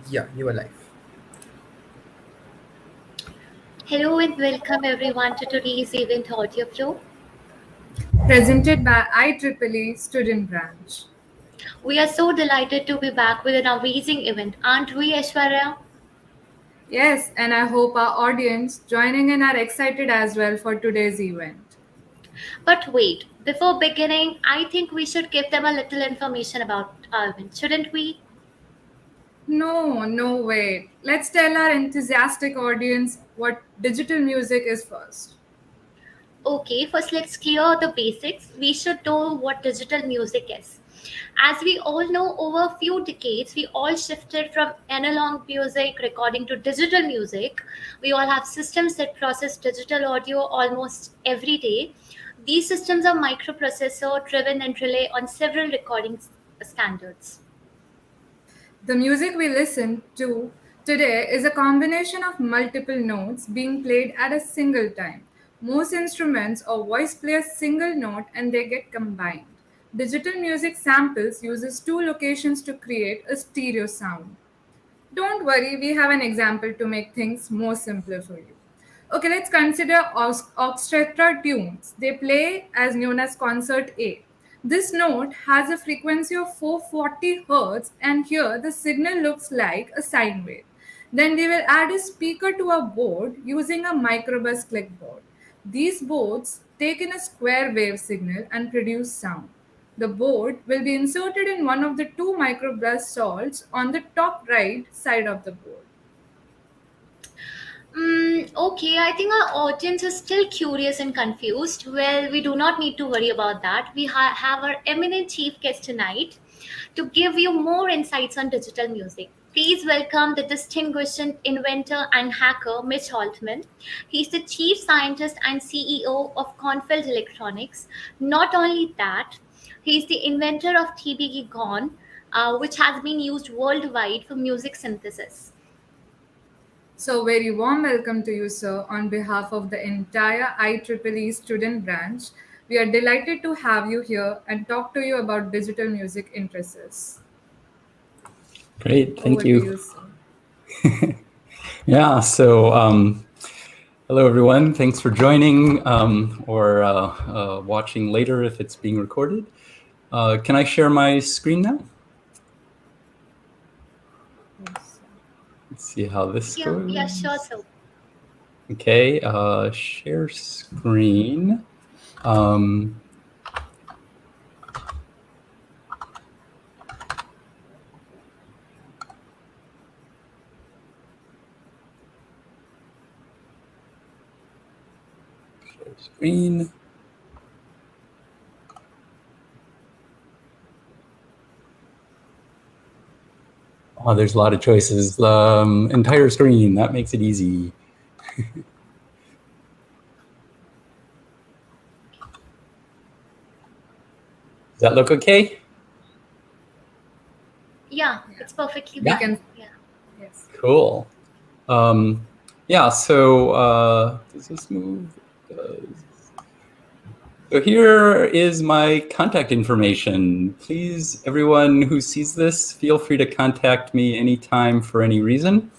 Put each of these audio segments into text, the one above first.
Yeah, you are live. Hello and welcome everyone to today's event audio flow. Presented by IEEE Student Branch. We are so delighted to be back with an amazing event, aren't we, Aishwarya? Yes, and I hope our audience joining in are excited as well for today's event. But wait, before beginning, I think we should give them a little information about our event, shouldn't we? No, wait. Let's tell our enthusiastic audience what digital music is first. Okay, first let's clear the basics. We should know what digital music is. As we all know, over a few decades, we all shifted from analog music recording to digital music. We all have systems that process digital audio almost every day. These systems are microprocessor driven and rely on several recording standards. The music we listen to today is a combination of multiple notes being played at a single time. Most instruments or voice play a single note and they get combined. Digital music samples uses two locations to create a stereo sound. Don't worry, we have an example to make things more simpler for you. Okay, let's consider orchestra tunes. They play as known as concert A. This note has a frequency of 440 Hz, and here the signal looks like a sine wave. Then we will add a speaker to our board using a microbus clipboard. These boards take in a square wave signal and produce sound. The board will be inserted in one of the two microbus salts on the top right side of the board. Okay, I think our audience is still curious and confused. Well, we do not need to worry about that. We have our eminent chief guest tonight to give you more insights on digital music. Please welcome the distinguished inventor and hacker, Mitch Altman. He's the chief scientist and CEO of Cornfield Electronics. Not only that, he's the inventor of TBG Gone, which has been used worldwide for music synthesis. So, very warm welcome to you, sir, on behalf of the entire IEEE student branch. We are delighted to have you here and talk to you about digital music interests. Great, thank Over to you. you, sir. Yeah, so hello everyone. Thanks for joining or watching later if it's being recorded. Can I share my screen now? Let's see how this goes. Yeah, sure, sir. Okay, share screen. Share screen. Oh, there's a lot of choices. Entire screen, that makes it easy. Does that look okay? Yeah, it's perfectly Yeah. fine. Yeah. Yes. Cool. Yeah, so does this move? It does. So here is my contact information. Please, everyone who sees this, feel free to contact me anytime for any reason,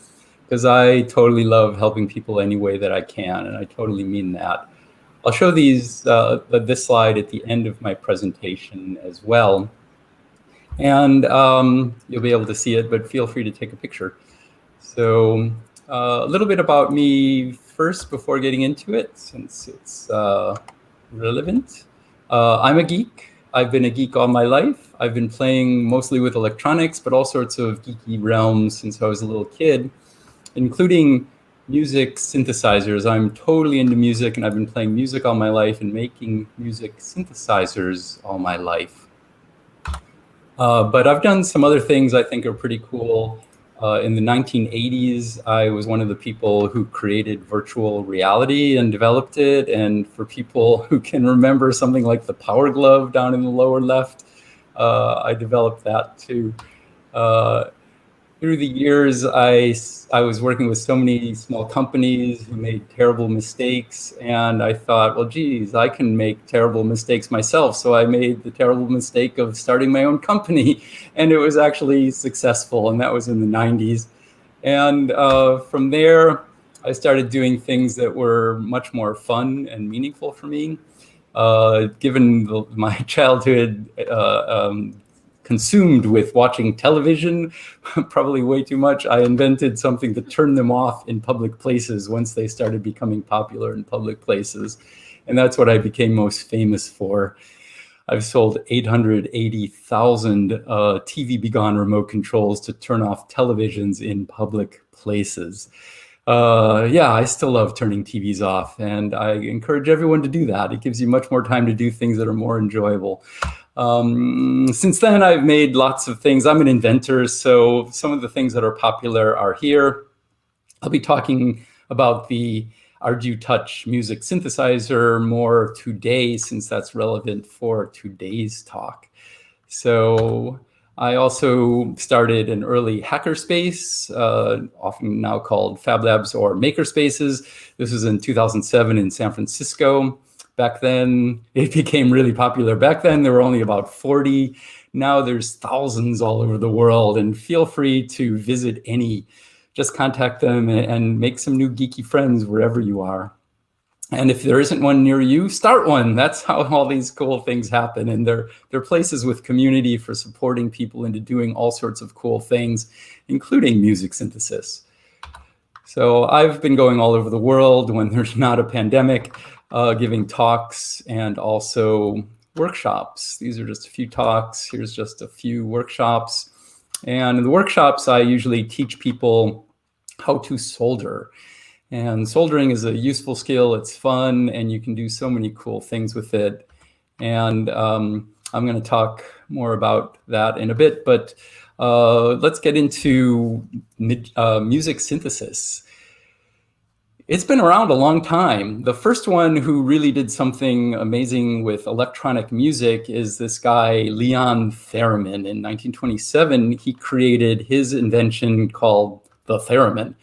because I totally love helping people any way that I can, and I totally mean that. I'll show these this slide at the end of my presentation as well, and you'll be able to see it, but feel free to take a picture. So a little bit about me first before getting into it, since it's relevant. I'm a geek. I've been a geek all my life. I've been playing mostly with electronics, but all sorts of geeky realms since I was a little kid, including music synthesizers. I'm totally into music, and I've been playing music all my life and making music synthesizers all my life. But I've done some other things I think are pretty cool. In the 1980s, I was one of the people who created virtual reality and developed it. And for people who can remember something like the Power Glove down in the lower left, I developed that too. through the years, I was working with so many small companies who made terrible mistakes, and I thought, well, geez, I can make terrible mistakes myself. So I made the terrible mistake of starting my own company, and it was actually successful, and that was in the 90s. And from there, I started doing things that were much more fun and meaningful for me. Given my childhood consumed with watching television, probably way too much, I invented something to turn them off in public places once they started becoming popular in public places. And that's what I became most famous for. I've sold 880,000 TV Begone remote controls to turn off televisions in public places. Yeah, I still love turning TVs off, and I encourage everyone to do that. It gives you much more time to do things that are more enjoyable. Since then, I've made lots of things. I'm an inventor, so some of the things that are popular are here. I'll be talking about the Ardu Touch music synthesizer more today, since that's relevant for today's talk. So I also started an early hackerspace, often now called Fab Labs or Makerspaces. This was in 2007 in San Francisco. Back then, it became really popular. Back then, there were only about 40. Now there's thousands all over the world, and feel free to visit any. Just contact them and make some new geeky friends wherever you are. And if there isn't one near you, start one. That's how all these cool things happen. And they're places with community for supporting people into doing all sorts of cool things, including music synthesis. So I've been going all over the world when there's not a pandemic, giving talks and also workshops. These are just a few talks. Here's just a few workshops. And in the workshops, I usually teach people how to solder. And soldering is a useful skill. It's fun, and you can do so many cool things with it. And I'm going to talk more about that in a bit, but let's get into music synthesis. It's been around a long time. The first one who really did something amazing with electronic music is this guy, Leon Theremin. In 1927, he created his invention called the Theremin.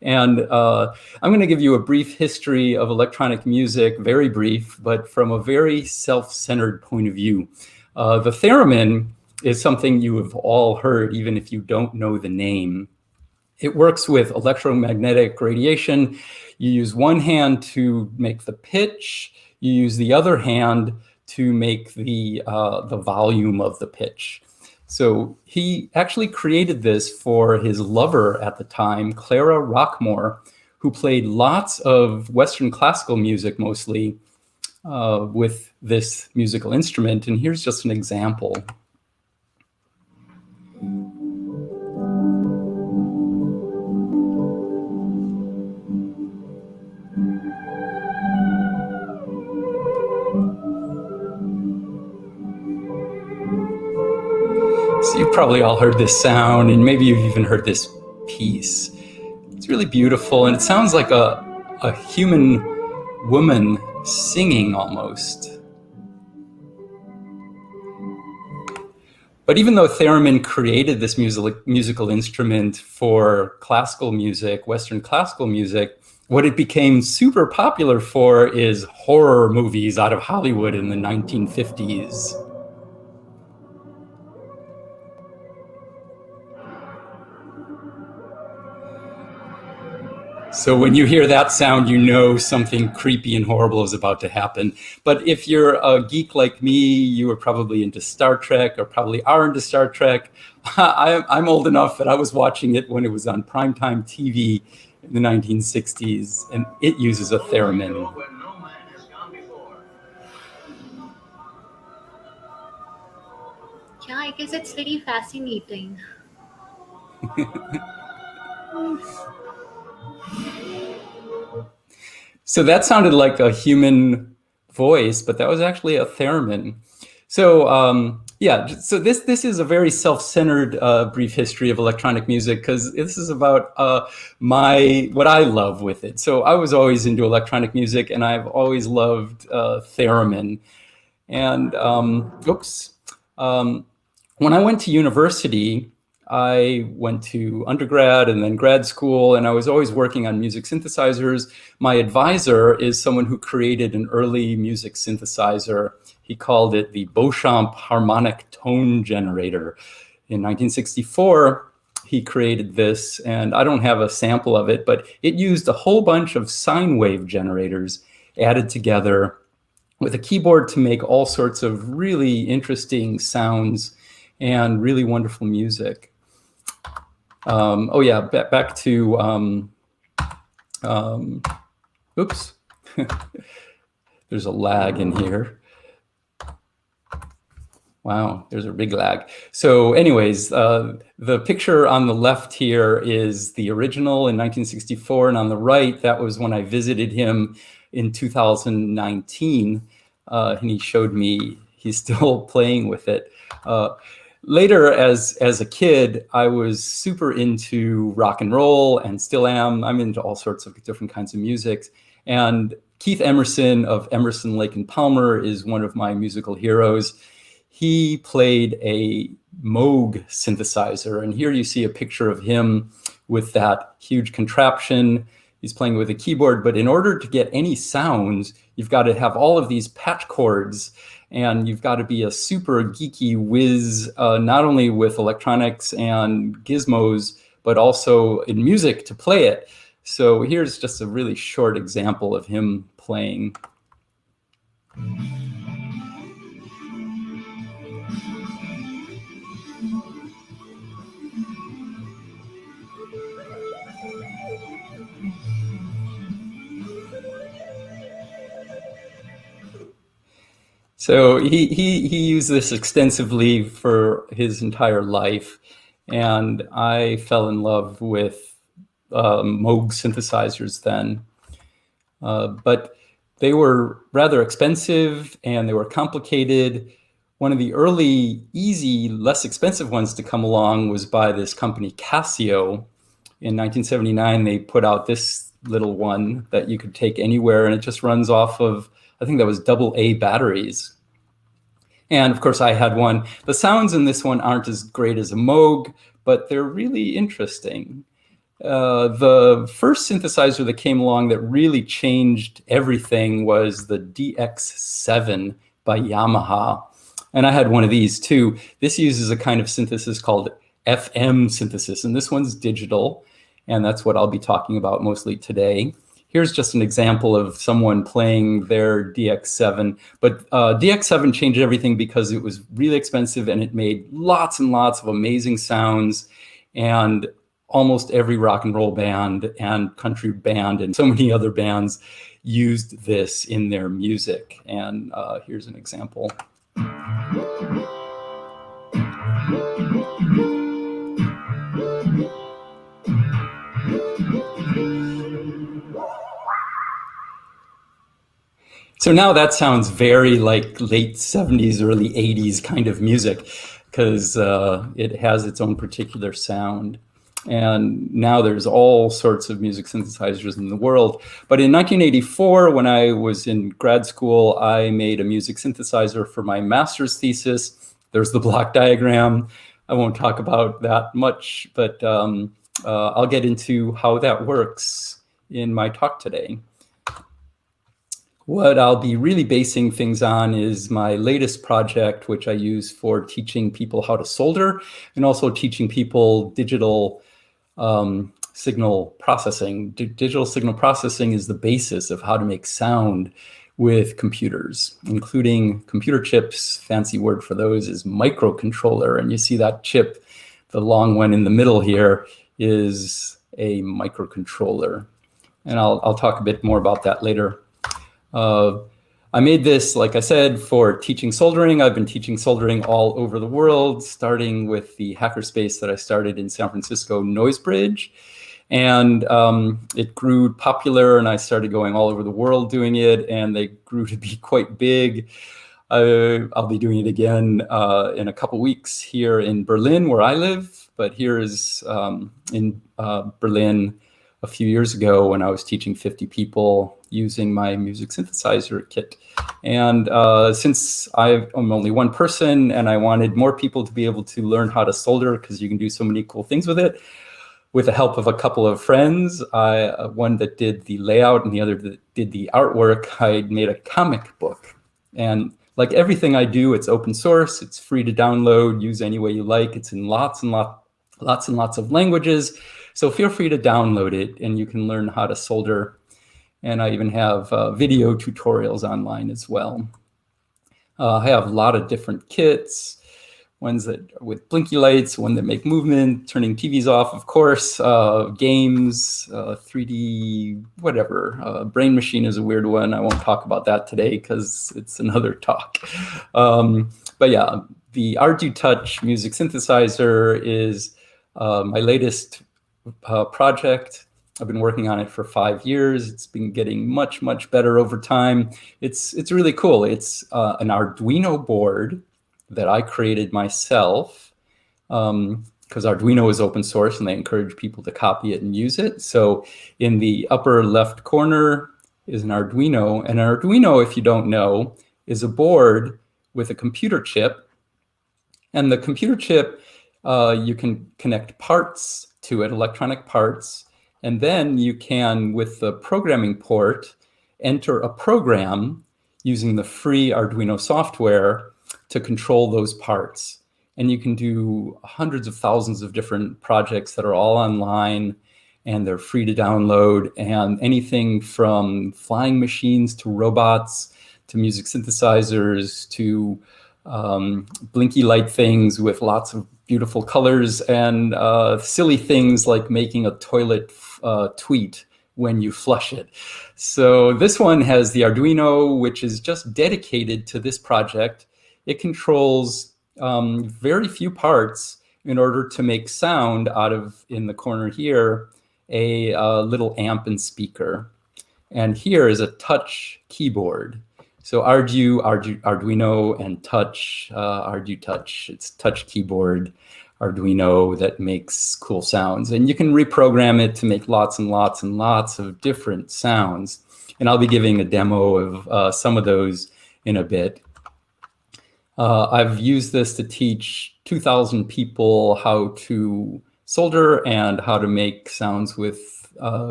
And I'm going to give you a brief history of electronic music, very brief, but from a very self-centered point of view. The Theremin is something you have all heard, even if you don't know the name. It works with electromagnetic radiation. You use one hand to make the pitch. You use the other hand to make the volume of the pitch. So he actually created this for his lover at the time, Clara Rockmore, who played lots of Western classical music mostly with this musical instrument. And here's just an example. So you've probably all heard this sound, and maybe you've even heard this piece. It's really beautiful, and it sounds like a human woman singing almost. But even though Theremin created this musical instrument for classical music, Western classical music, what it became super popular for is horror movies out of Hollywood in the 1950s. So when you hear that sound, you know something creepy and horrible is about to happen. But if you're a geek like me, you are probably into Star Trek, or probably are into Star Trek. I'm old enough that I was watching it when it was on primetime TV in the 1960s, and it uses a theremin. Yeah, I guess it's very fascinating. So that sounded like a human voice, but that was actually a theremin. So yeah, so this is a very self-centered brief history of electronic music, because this is about what I love with it. So I was always into electronic music, and I've always loved theremin. And when I went to university, I went to undergrad and then grad school, and I was always working on music synthesizers. My advisor is someone who created an early music synthesizer. He called it the Beauchamp Harmonic Tone Generator. In 1964, he created this, and I don't have a sample of it, but it used a whole bunch of sine wave generators added together with a keyboard to make all sorts of really interesting sounds and really wonderful music. Oh yeah, back to, oops, there's a lag in here. Wow, there's a big lag. So anyways, the picture on the left here is the original in 1964, and on the right, that was when I visited him in 2019, and he showed me he's still playing with it. Later, as a kid, I was super into rock and roll and still am. I'm into all sorts of different kinds of music. And Keith Emerson of Emerson, Lake and Palmer is one of my musical heroes. He played a Moog synthesizer. And here you see a picture of him with that huge contraption. He's playing with a keyboard, but in order to get any sounds, you've got to have all of these patch chords, and you've got to be a super geeky whiz, not only with electronics and gizmos, but also in music to play it. So here's just a really short example of him playing. So he used this extensively for his entire life, and I fell in love with Moog synthesizers then. But they were rather expensive and they were complicated. One of the early, easy, less expensive ones to come along was by this company Casio. In 1979, they put out this little one that you could take anywhere, and it just runs off of, I think that was AA batteries. And of course I had one. The sounds in this one aren't as great as a Moog, but they're really interesting. The first synthesizer that came along that really changed everything was the DX7 by Yamaha. And I had one of these too. This uses a kind of synthesis called FM synthesis, and this one's digital, and that's what I'll be talking about mostly today. Here's just an example of someone playing their DX7, but DX7 changed everything because it was really expensive and it made lots and lots of amazing sounds, and almost every rock and roll band and country band and so many other bands used this in their music. And here's an example. So now that sounds very like late 70s, early 80s kind of music, because it has its own particular sound. And now there's all sorts of music synthesizers in the world. But in 1984, when I was in grad school, I made a music synthesizer for my master's thesis. There's the block diagram. I won't talk about that much, but I'll get into how that works in my talk today. What I'll be really basing things on is my latest project, which I use for teaching people how to solder and also teaching people digital signal processing. Digital signal processing is the basis of how to make sound with computers, including computer chips. Fancy word for those is microcontroller. And you see that chip, the long one in the middle here, is a microcontroller. And I'll talk a bit more about that later. I made this, like I said, for teaching soldering. I've been teaching soldering all over the world, starting with the Hackerspace that I started in San Francisco, Noisebridge. And it grew popular, and I started going all over the world doing it, and they grew to be quite big. I'll be doing it again in a couple weeks here in Berlin, where I live. But here is in Berlin, a few years ago when I was teaching 50 people using my music synthesizer kit. And since I'm only one person and I wanted more people to be able to learn how to solder, because you can do so many cool things with it, with the help of a couple of friends, one that did the layout and the other that did the artwork, I made a comic book. And like everything I do, it's open source, it's free to download, use any way you like. It's in lots and lots of languages. So feel free to download it and you can learn how to solder. And I even have video tutorials online as well. I have a lot of different kits, ones that are with blinky lights, one that make movement, turning TVs off, of course, games, 3D, whatever. Brain Machine is a weird one. I won't talk about that today because it's another talk. But yeah, the Ardu Touch music synthesizer is my latest project. I've been working on it for 5 years. It's been getting much better over time. It's really cool. It's an Arduino board that I created myself, because Arduino is open source and they encourage people to copy it and use it. So in the upper left corner is an Arduino. And an Arduino, if you don't know, is a board with a computer chip. And the computer chip, you can connect parts to it, electronic parts. And then you can, with the programming port, enter a program using the free Arduino software to control those parts. And you can do hundreds of thousands of different projects that are all online and they're free to download, and anything from flying machines to robots to music synthesizers to blinky light things with lots of beautiful colors, and silly things like making a toilet tweet when you flush it. So this one has the Arduino, which is just dedicated to this project. It controls very few parts in order to make sound out of, in the corner here, a little amp and speaker. And here is a touch keyboard. So Arduino, and touch, Ardu Touch. It's touch keyboard Arduino that makes cool sounds. And you can reprogram it to make lots and lots of different sounds. And I'll be giving a demo of some of those in a bit. I've used this to teach 2,000 people how to solder and how to make sounds with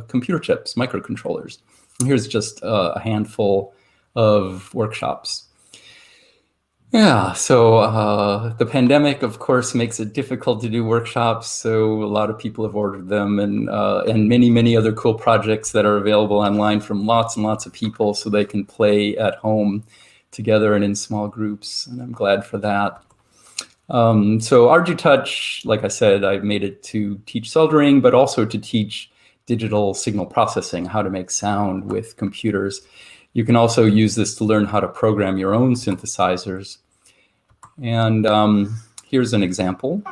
computer chips, microcontrollers. And here's just a handful of workshops. Yeah, so the pandemic, of course, makes it difficult to do workshops. So a lot of people have ordered them, and many other cool projects that are available online from lots and lots of people, so they can play at home together and in small groups, and I'm glad for that. So Ardu Touch, like I said, I made it to teach soldering, but also to teach digital signal processing, how to make sound with computers. You can also use this to learn how to program your own synthesizers. And here's an example.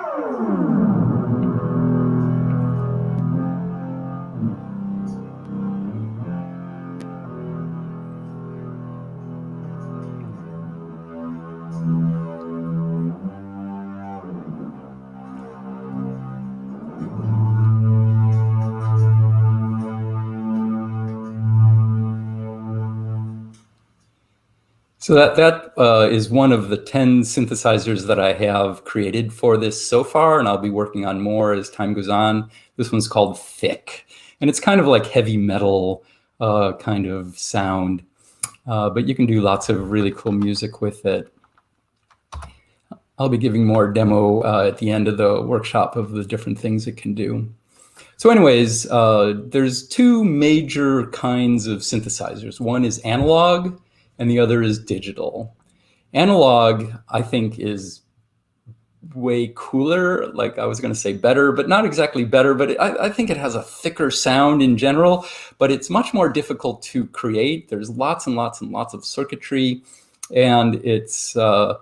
So that is one of the 10 synthesizers that I have created for this so far, and I'll be working on more as time goes on. This one's called Thick, and it's kind of like heavy metal kind of sound, but you can do lots of really cool music with it. I'll be giving more demo at the end of the workshop of the different things it can do. So anyways, there's two major kinds of synthesizers. One is analog, and the other is digital. Analog, I think, is way cooler. Like I was going to say better, but not exactly better, but I think it has a thicker sound in general, but it's much more difficult to create. There's lots and lots of circuitry, and it's harder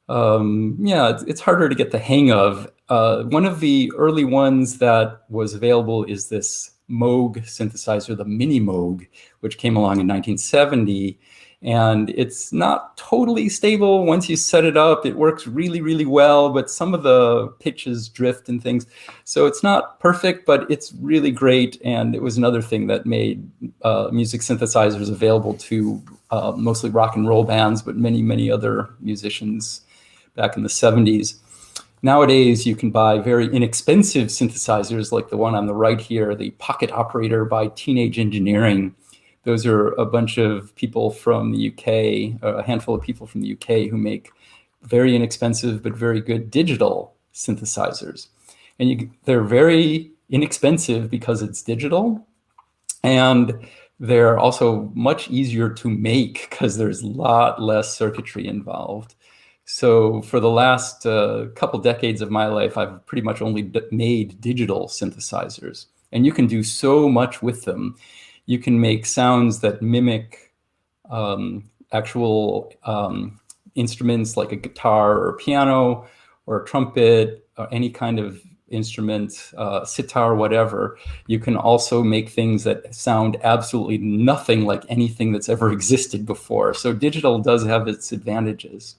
to get the hang of. One of the early ones that was available is this Moog synthesizer, the Mini Moog, which came along in 1970. And it's not totally stable. Once you set it up, it works really, really well, but some of the pitches drift and things. So it's not perfect, but it's really great. And it was another thing that made music synthesizers available to mostly rock and roll bands, but many, many other musicians back in the 70s. Nowadays, you can buy very inexpensive synthesizers like the one on the right here, the Pocket Operator by Teenage Engineering. Those are a bunch of people from the UK, a handful of people from the UK who make very inexpensive but very good digital synthesizers. And they're very inexpensive because it's digital, and they're also much easier to make because there's a lot less circuitry involved. So for the last couple decades of my life, I've pretty much only made digital synthesizers, and you can do so much with them. You can make sounds that mimic actual instruments like a guitar or a piano or a trumpet or any kind of instrument, sitar, whatever. You can also make things that sound absolutely nothing like anything that's ever existed before. So digital does have its advantages.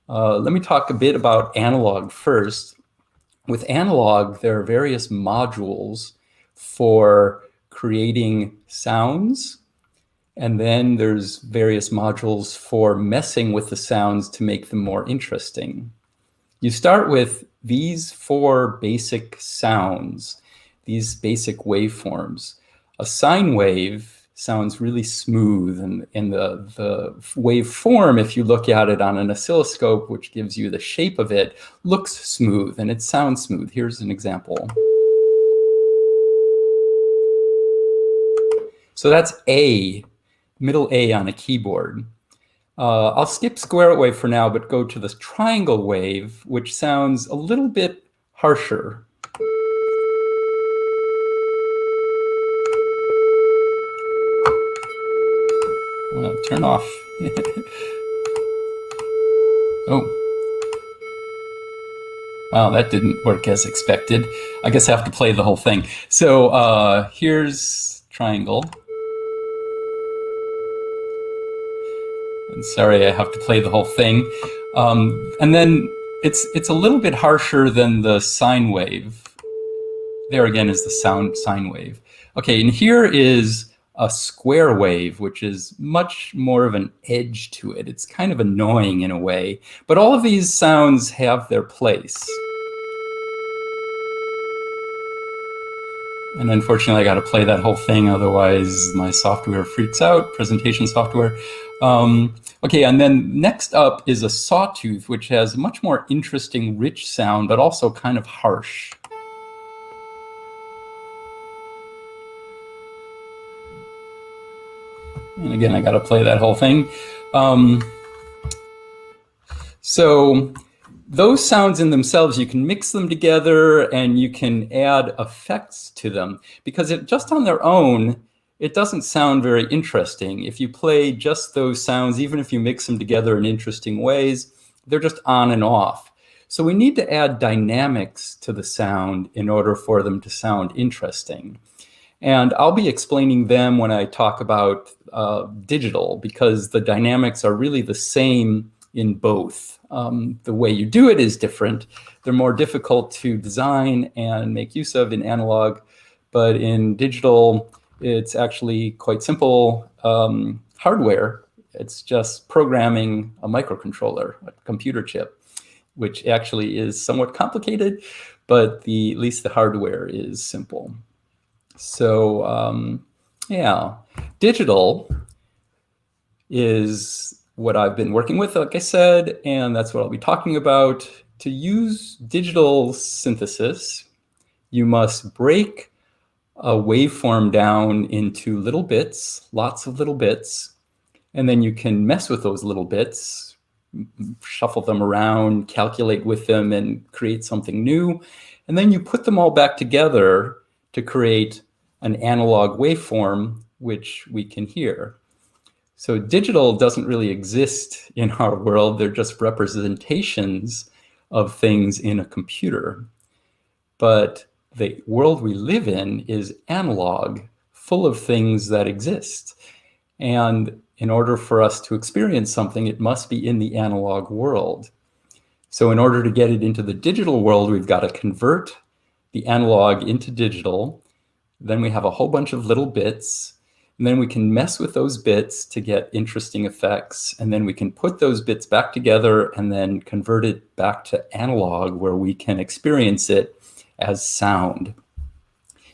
Let me talk a bit about analog first. With analog, there are various modules for creating sounds, and then there's various modules for messing with the sounds to make them more interesting. You start with these 4 basic sounds, these basic waveforms. A sine wave sounds really smooth, and the waveform, if you look at it on an oscilloscope, which gives you the shape of it, looks smooth and it sounds smooth. Here's an example. So that's A, middle A on a keyboard. I'll skip square wave for now, but go to this triangle wave, which sounds a little bit harsher. Well, turn off. Oh. Wow, that didn't work as expected. I guess I have to play the whole thing. So here's triangle. And sorry, I have to play the whole thing. And then it's a little bit harsher than the sine wave. There again is the sine wave. Okay, and here is a square wave, which is much more of an edge to it. It's kind of annoying in a way, but all of these sounds have their place. And unfortunately, I got to play that whole thing, otherwise my software freaks out, presentation software. Okay, and then next up is a Sawtooth, which has a much more interesting, rich sound, but also kind of harsh. And again, I got to play that whole thing. So those sounds in themselves, you can mix them together and you can add effects to them, because just on their own, it doesn't sound very interesting. If you play just those sounds, even if you mix them together in interesting ways, they're just on and off. So we need to add dynamics to the sound in order for them to sound interesting. And I'll be explaining them when I talk about digital, because the dynamics are really the same in both. The way you do it is different. They're more difficult to design and make use of in analog, but in digital, it's actually quite simple hardware. It's just programming a microcontroller, a computer chip, which actually is somewhat complicated, but at least the hardware is simple. So yeah, digital is what I've been working with, like I said, and that's what I'll be talking about. To use digital synthesis, you must break a waveform down into little bits, lots of little bits, and then you can mess with those little bits, shuffle them around, calculate with them, and create something new. And then you put them all back together to create an analog waveform, which we can hear. So digital doesn't really exist in our world. They're just representations of things in a computer. But the world we live in is analog, full of things that exist. And in order for us to experience something, it must be in the analog world. So in order to get it into the digital world, we've got to convert the analog into digital. Then we have a whole bunch of little bits, and then we can mess with those bits to get interesting effects. And then we can put those bits back together and then convert it back to analog where we can experience it as sound.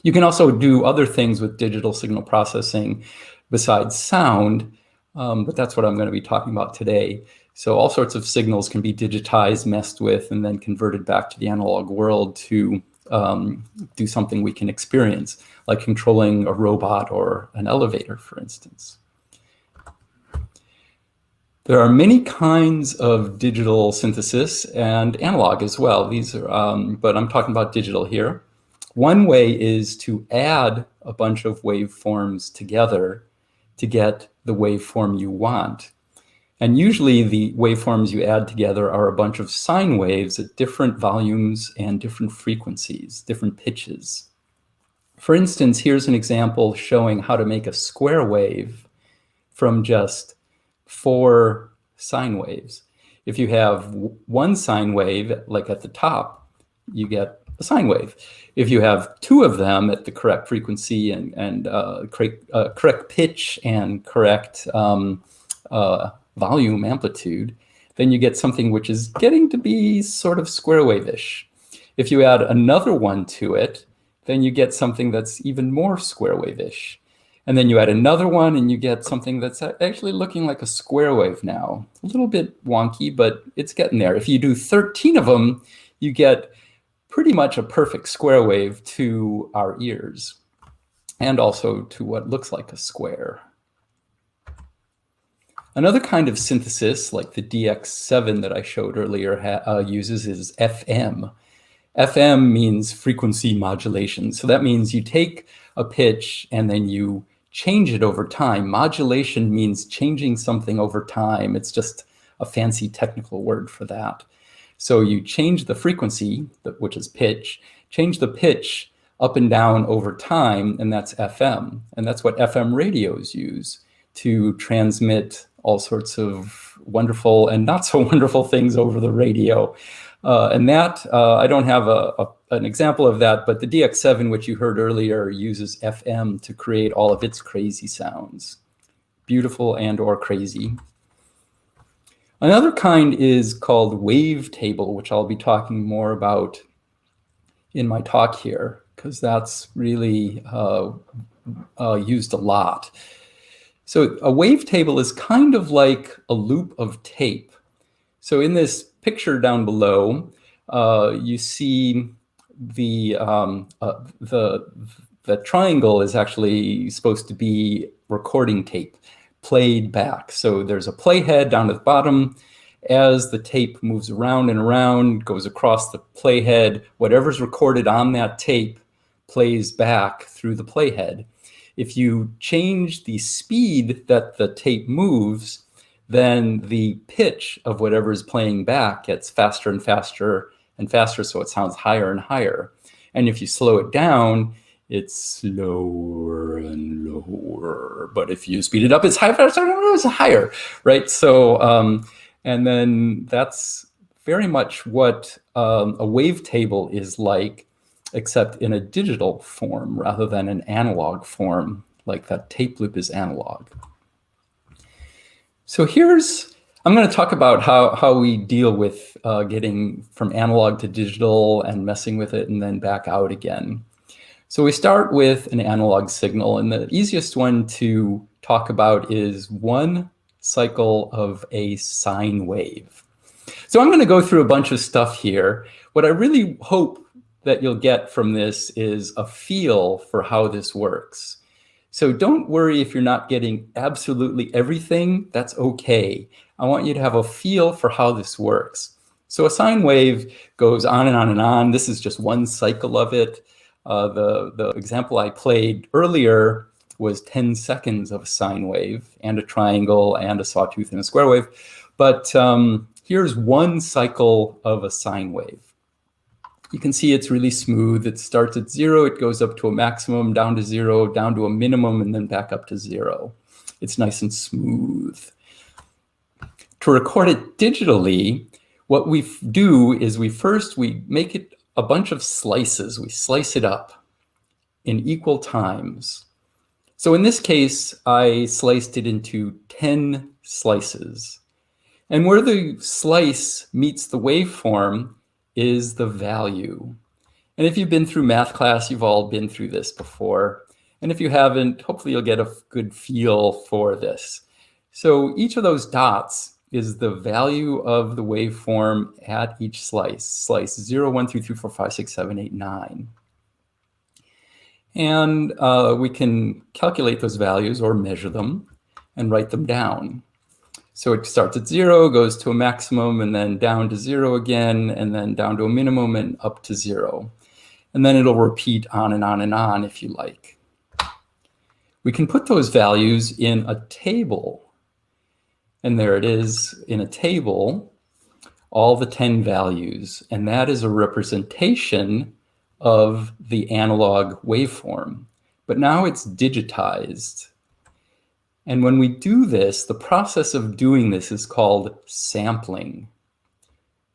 You can also do other things with digital signal processing besides sound, but that's what I'm going to be talking about today. So all sorts of signals can be digitized, messed with, and then converted back to the analog world to do something we can experience, like controlling a robot or an elevator, for instance. There are many kinds of digital synthesis and analog as well. These are, but I'm talking about digital here. One way is to add a bunch of waveforms together to get the waveform you want. And usually the waveforms you add together are a bunch of sine waves at different volumes and different frequencies, different pitches. For instance, here's an example showing how to make a square wave from just 4 sine waves. If you have one sine wave, like at the top, you get a sine wave. If you have 2 of them at the correct frequency and correct pitch and correct volume amplitude, then you get something which is getting to be sort of square wave-ish. If you add another one to it, then you get something that's even more square wave-ish. And then you add another one and you get something that's actually looking like a square wave now. A little bit wonky, but it's getting there. If you do 13 of them, you get pretty much a perfect square wave to our ears, and also to what looks like a square. Another kind of synthesis, like the DX7 that I showed earlier, uses is FM. FM means frequency modulation. So that means you take a pitch and then you change it over time. Modulation means changing something over time. It's just a fancy technical word for that. So you change the frequency, which is pitch, change the pitch up and down over time, and that's FM. And that's what FM radios use to transmit all sorts of wonderful and not so wonderful things over the radio. And that, I don't have an example of that, but the DX7, which you heard earlier, uses FM to create all of its crazy sounds. Beautiful and or crazy. Another kind is called wavetable, which I'll be talking more about in my talk here, because that's really used a lot. So a wavetable is kind of like a loop of tape. So in this picture down below, you see the triangle is actually supposed to be recording tape played back. So there's a playhead down at the bottom. As the tape moves around and around, goes across the playhead, whatever's recorded on that tape plays back through the playhead. If you change the speed that the tape moves, then the pitch of whatever is playing back gets faster and faster and faster, so it sounds higher and higher. And if you slow it down, it's slower and lower. But if you speed it up, it's higher, faster, it's higher, right? So, and then that's very much what a wavetable is like, except in a digital form rather than an analog form, like that tape loop is analog. So I'm going to talk about how we deal with getting from analog to digital and messing with it and then back out again. So we start with an analog signal, and the easiest one to talk about is one cycle of a sine wave. So I'm going to go through a bunch of stuff here. What I really hope that you'll get from this is a feel for how this works. So don't worry if you're not getting absolutely everything, that's okay. I want you to have a feel for how this works. So a sine wave goes on and on and on. This is just one cycle of it. The example I played earlier was 10 seconds of a sine wave and a triangle and a sawtooth and a square wave. But here's one cycle of a sine wave. You can see it's really smooth. It starts at 0, it goes up to a maximum, down to 0, down to a minimum, and then back up to 0. It's nice and smooth. To record it digitally, what we do is we make it a bunch of slices. We slice it up in equal times. So in this case, I sliced it into 10 slices. And where the slice meets the waveform is the value. And if you've been through math class, you've all been through this before. And if you haven't, hopefully you'll get a good feel for this. So each of those dots is the value of the waveform at each slice. Slice 0, 1, 2, 3, 4, 5, 6, 7, 8, 9. And we can calculate those values or measure them and write them down. So it starts at 0, goes to a maximum, and then down to 0 again, and then down to a minimum and up to 0. And then it'll repeat on and on and on if you like. We can put those values in a table. And there it is in a table, all the 10 values. And that is a representation of the analog waveform. But now it's digitized. And when we do this, the process of doing this is called sampling.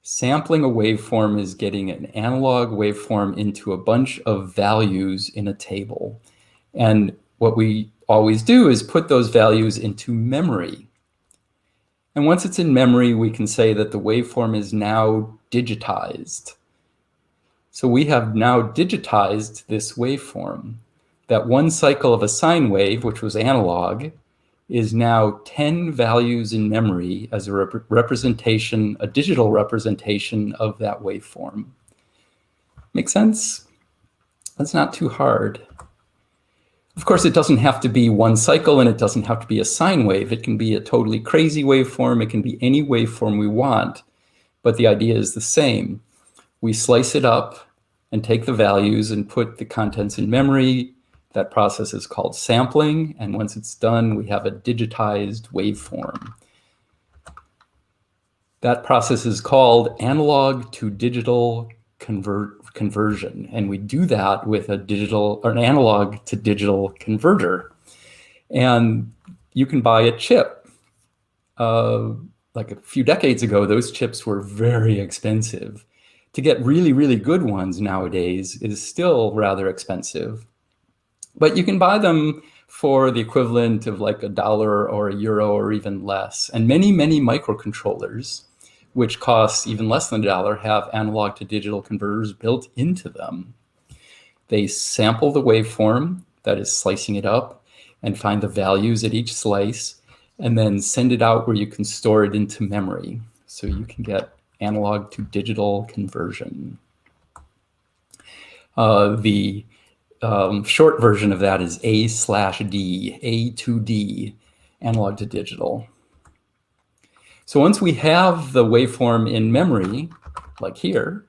Sampling a waveform is getting an analog waveform into a bunch of values in a table. And what we always do is put those values into memory. And once it's in memory, we can say that the waveform is now digitized. So we have now digitized this waveform. That one cycle of a sine wave, which was analog, is now 10 values in memory as a representation, a digital representation of that waveform. Make sense? That's not too hard. Of course, it doesn't have to be one cycle, and it doesn't have to be a sine wave. It can be a totally crazy waveform. It can be any waveform we want, but the idea is the same. We slice it up and take the values and put the contents in memory. That process is called sampling, and once it's done, we have a digitized waveform. That process is called analog to digital conversion, and we do that with an analog to digital converter. And you can buy a chip. Like a few decades ago, those chips were very expensive. To get really, really good ones nowadays is still rather expensive. But you can buy them for the equivalent of like $1 or €1 or even less. And many, many microcontrollers, which cost even less than $1, have analog to digital converters built into them. They sample the waveform, that is slicing it up, and find the values at each slice, and then send it out where you can store it into memory. So you can get analog to digital conversion. The short version of that is A/D, A to D, analog to digital. So once we have the waveform in memory, like here,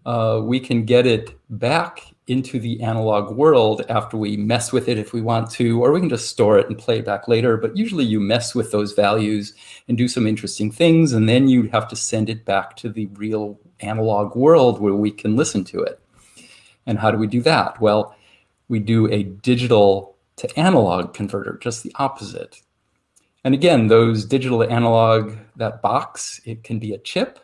we can get it back into the analog world after we mess with it if we want to, or we can just store it and play it back later. But usually you mess with those values and do some interesting things, and then you have to send it back to the real analog world where we can listen to it. And how do we do that? Well, we do a digital to analog converter, just the opposite. And again, those digital to analog, that box, it can be a chip,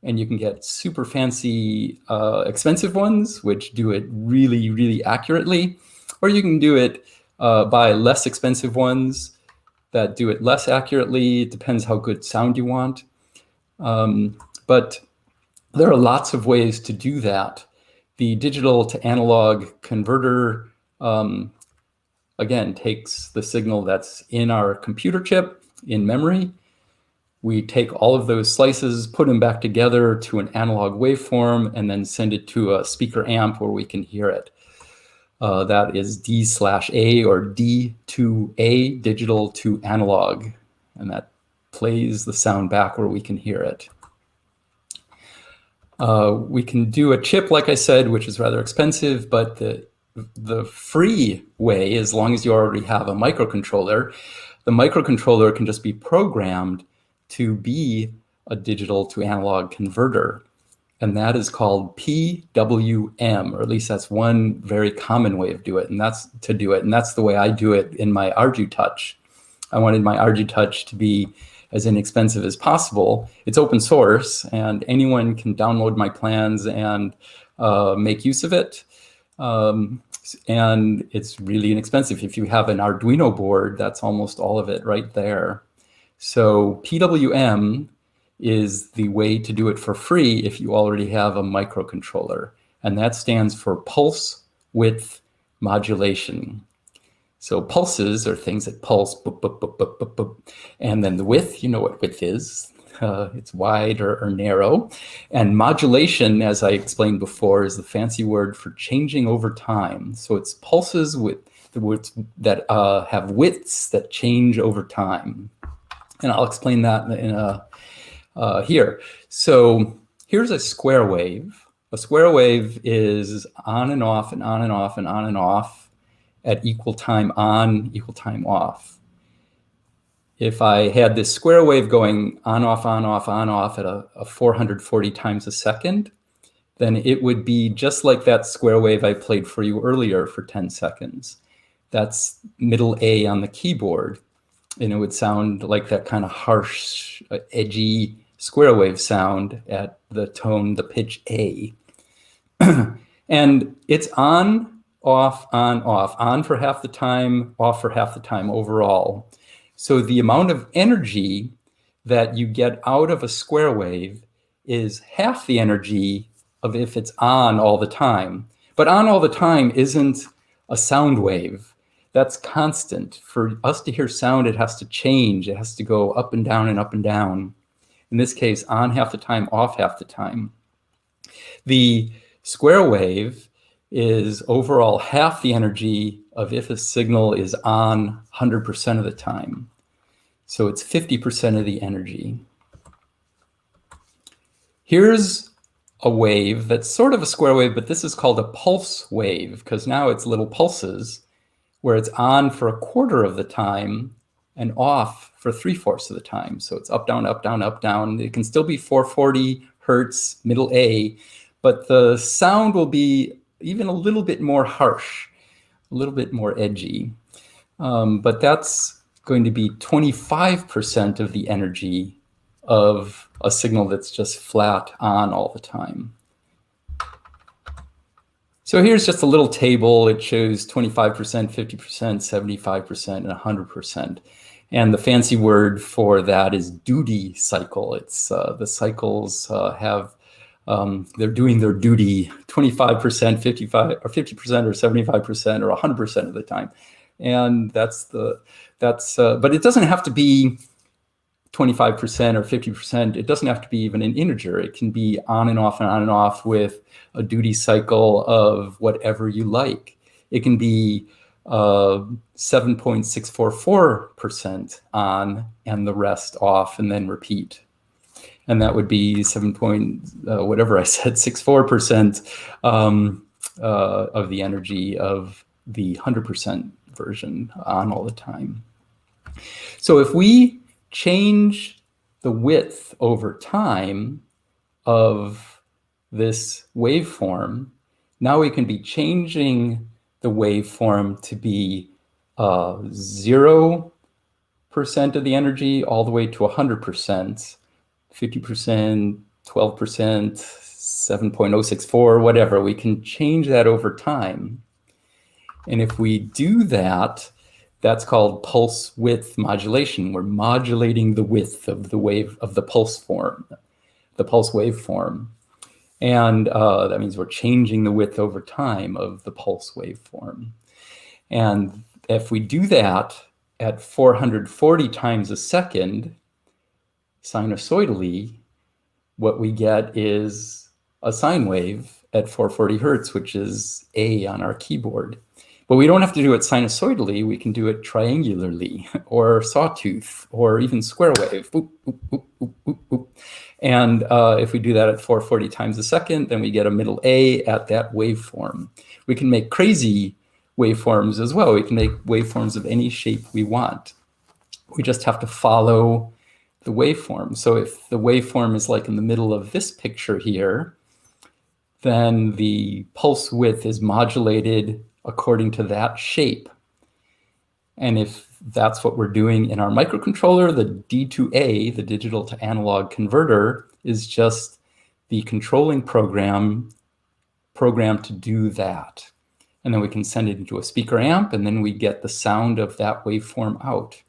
and you can get super fancy, expensive ones, which do it really, really accurately. Or you can do it by less expensive ones that do it less accurately. It depends how good sound you want. But there are lots of ways to do that. The digital to analog converter, again, takes the signal that's in our computer chip in memory. We take all of those slices, put them back together to an analog waveform, and then send it to a speaker amp where we can hear it. That is D/A or D to A, digital to analog. And that plays the sound back where we can hear it. We can do a chip, like I said, which is rather expensive, but the free way, as long as you already have a microcontroller, the microcontroller can just be programmed to be a digital to analog converter. And that is called PWM, or at least that's one very common way of doing it. And that's the way I do it in my Ardu Touch. I wanted my Ardu Touch to be as inexpensive as possible. It's open source, and anyone can download my plans and make use of it. And it's really inexpensive. If you have an Arduino board, that's almost all of it right there. So PWM is the way to do it for free if you already have a microcontroller. And that stands for pulse width modulation. So pulses are things that pulse, boop, boop, boop, boop, boop, boop. And then the width, you know what width is. It's wide or narrow. And modulation, as I explained before, is the fancy word for changing over time. So it's pulses with the words that have widths that change over time. And I'll explain that in here. So here's a square wave. A square wave is on and off and on and off and on and off at equal time on, equal time off. If I had this square wave going on, off, on, off, on, off at a 440 times a second, then it would be just like that square wave I played for you earlier for 10 seconds. That's middle A on the keyboard. And it would sound like that kind of harsh, edgy square wave sound at the tone, the pitch A. And it's on, off, on for half the time, off for half the time overall. So the amount of energy that you get out of a square wave is half the energy of if it's on all the time. But on all the time isn't a sound wave. That's constant. For us to hear sound, it has to change. It has to go up and down and up and down. In this case, on half the time, off half the time. The square wave is overall half the energy of if a signal is on 100% of the time. So it's 50% of the energy. Here's a wave that's sort of a square wave, but this is called a pulse wave because now it's little pulses where it's on for a quarter of the time and off for 3/4 of the time. So it's up, down, up, down, up, down. It can still be 440 hertz, middle A, but the sound will be even a little bit more harsh, a little bit more edgy. But that's going to be 25% of the energy of a signal that's just flat on all the time. So here's just a little table. It shows 25%, 50%, 75%, and 100%. And the fancy word for that is duty cycle. It's the cycles they're doing their duty 25%, 55, or 50%, or 75%, or 100% of the time. And but it doesn't have to be 25% or 50%. It doesn't have to be even an integer. It can be on and off and on and off with a duty cycle of whatever you like. It can be 7.644% on and the rest off and then repeat. And that would be 7.64% of the energy of the 100% version on all the time. So if we change the width over time of this waveform, now we can be changing the waveform to be 0% of the energy all the way to 100%, 50%, 12%, 7.064, whatever. We can change that over time. And if we do that, that's called pulse width modulation. We're modulating the width of the wave of the pulse form, the pulse waveform. And that means we're changing the width over time of the pulse waveform. And if we do that at 440 times a second, sinusoidally, what we get is a sine wave at 440 hertz, which is A on our keyboard. But we don't have to do it sinusoidally. We can do it triangularly or sawtooth or even square wave. Boop, boop, boop, boop, boop, boop. And if we do that at 440 times a second, then we get a middle A at that waveform. We can make crazy waveforms as well. We can make waveforms of any shape we want. We just have to follow the waveform. So if the waveform is like in the middle of this picture here, then the pulse width is modulated according to that shape. And if that's what we're doing in our microcontroller. The D2A, the digital to analog converter, is just the controlling program to do that. And then we can send it into a speaker amp, and then we get the sound of that waveform out.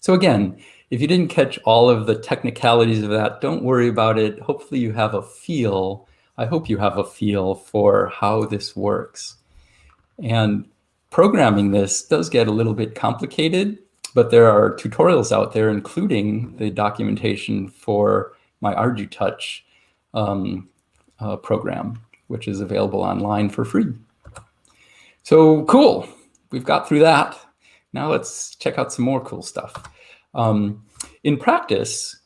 So again, if you didn't catch all of the technicalities of that, don't worry about it. Hopefully you have a feel, I hope you have a feel for how this works. And programming this does get a little bit complicated, but there are tutorials out there, including the documentation for my Ardu Touch program, which is available online for free. So cool, we've got through that. Now let's check out some more cool stuff. In practice,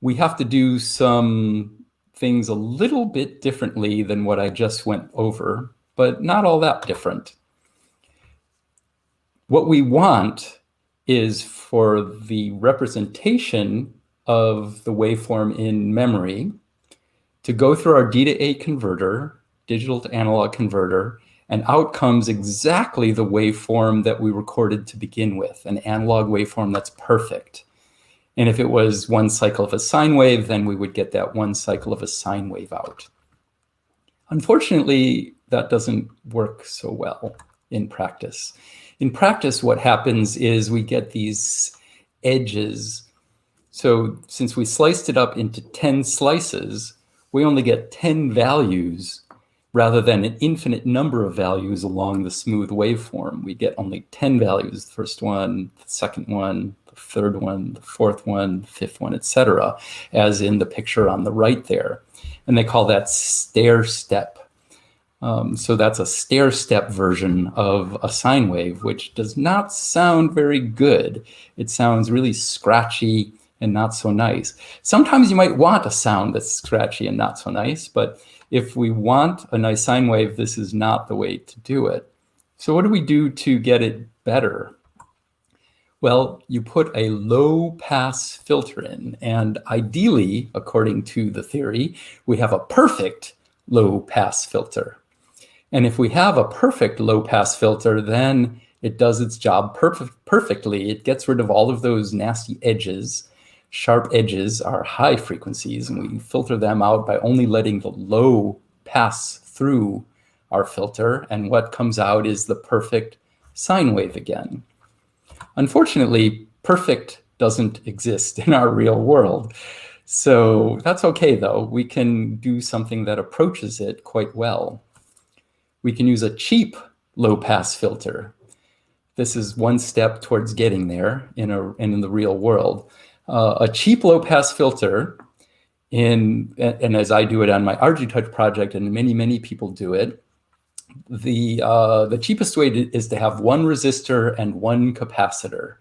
we have to do some things a little bit differently than what I just went over, but not all that different. What we want is for the representation of the waveform in memory to go through our D to A converter, digital to analog converter, and out comes exactly the waveform that we recorded to begin with, an analog waveform that's perfect. And if it was one cycle of a sine wave, then we would get that one cycle of a sine wave out. Unfortunately, that doesn't work so well in practice. In practice, what happens is we get these edges. So since we sliced it up into 10 slices, we only get 10 values rather than an infinite number of values along the smooth waveform. We get only 10 values, the first one, the second one, the third one, the fourth one, the fifth one, etc., as in the picture on the right there. And they call that stair step. So that's a stair step version of a sine wave, which does not sound very good. It sounds really scratchy and not so nice. Sometimes you might want a sound that's scratchy and not so nice, but if we want a nice sine wave, this is not the way to do it. So what do we do to get it better? Well, you put a low pass filter in, and ideally, according to the theory, we have a perfect low pass filter. And if we have a perfect low pass filter, then it does its job perfectly. It gets rid of all of those nasty edges. Sharp edges are high frequencies, and we filter them out by only letting the low pass through our filter. And what comes out is the perfect sine wave again. Unfortunately, perfect doesn't exist in our real world. So that's okay, though. We can do something that approaches it quite well. We can use a cheap low-pass filter. This is one step towards getting there in the real world. A cheap low-pass filter, and as I do it on my Ardu Touch project, and many people do it, the cheapest way is to have one resistor and one capacitor.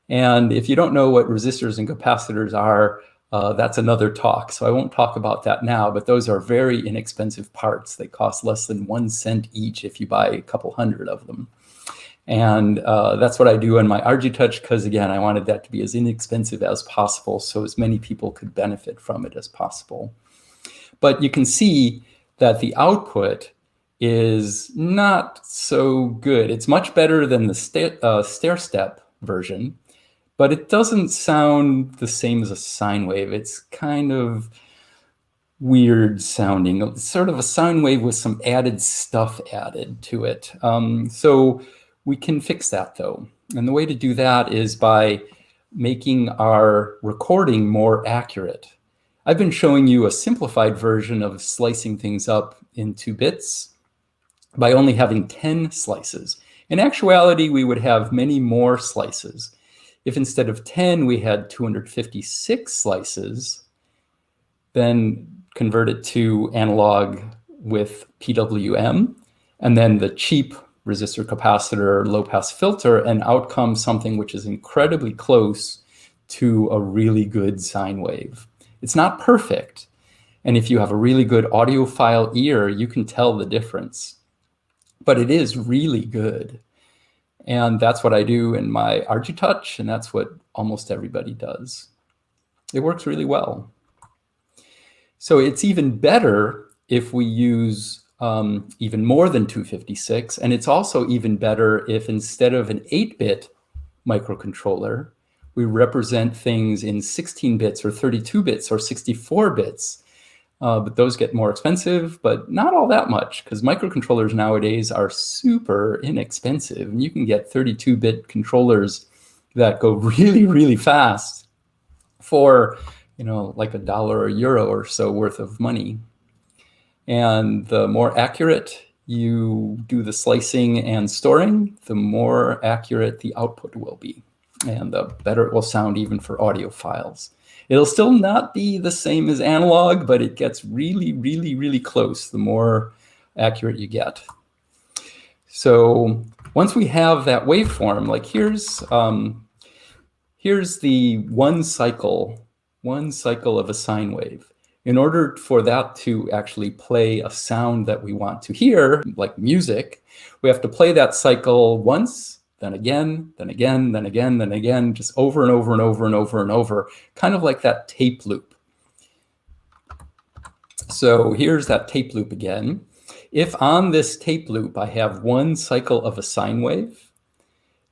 And if you don't know what resistors and capacitors are, that's another talk. So I won't talk about that now, but those are very inexpensive parts. They cost less than 1 cent each if you buy a couple hundred of them. And that's what I do on my Ardu Touch, because again, I wanted that to be as inexpensive as possible so as many people could benefit from it as possible. But you can see that the output is not so good. It's much better than the stair step version, but it doesn't sound the same as a sine wave. It's kind of weird sounding. It's sort of a sine wave with some added stuff added to it. So we can fix that, though. And the way to do that is by making our recording more accurate. I've been showing you a simplified version of slicing things up into bits by only having 10 slices. In actuality, we would have many more slices. If instead of 10, we had 256 slices, then convert it to analog with PWM, and then the cheap resistor capacitor low pass filter, and out comes something which is incredibly close to a really good sine wave. It's not perfect. And if you have a really good audiophile ear, you can tell the difference. But it is really good. And that's what I do in my Ardu Touch, and that's what almost everybody does. It works really well. So it's even better if we use even more than 256. And it's also even better if instead of an 8-bit microcontroller, we represent things in 16 bits or 32 bits or 64 bits. But those get more expensive, but not all that much, because microcontrollers nowadays are super inexpensive. And you can get 32-bit controllers that go really, really fast for, like $1 or €1 or so worth of money. And the more accurate you do the slicing and storing, the more accurate the output will be. And the better it will sound even for audio files. It'll still not be the same as analog, but it gets really, really, really close the more accurate you get. So once we have that waveform, like here's the one cycle of a sine wave. In order for that to actually play a sound that we want to hear, like music, we have to play that cycle once, then again, then again, then again, then again, just over and over and over and over and over, kind of like that tape loop. So here's that tape loop again. If on this tape loop I have one cycle of a sine wave,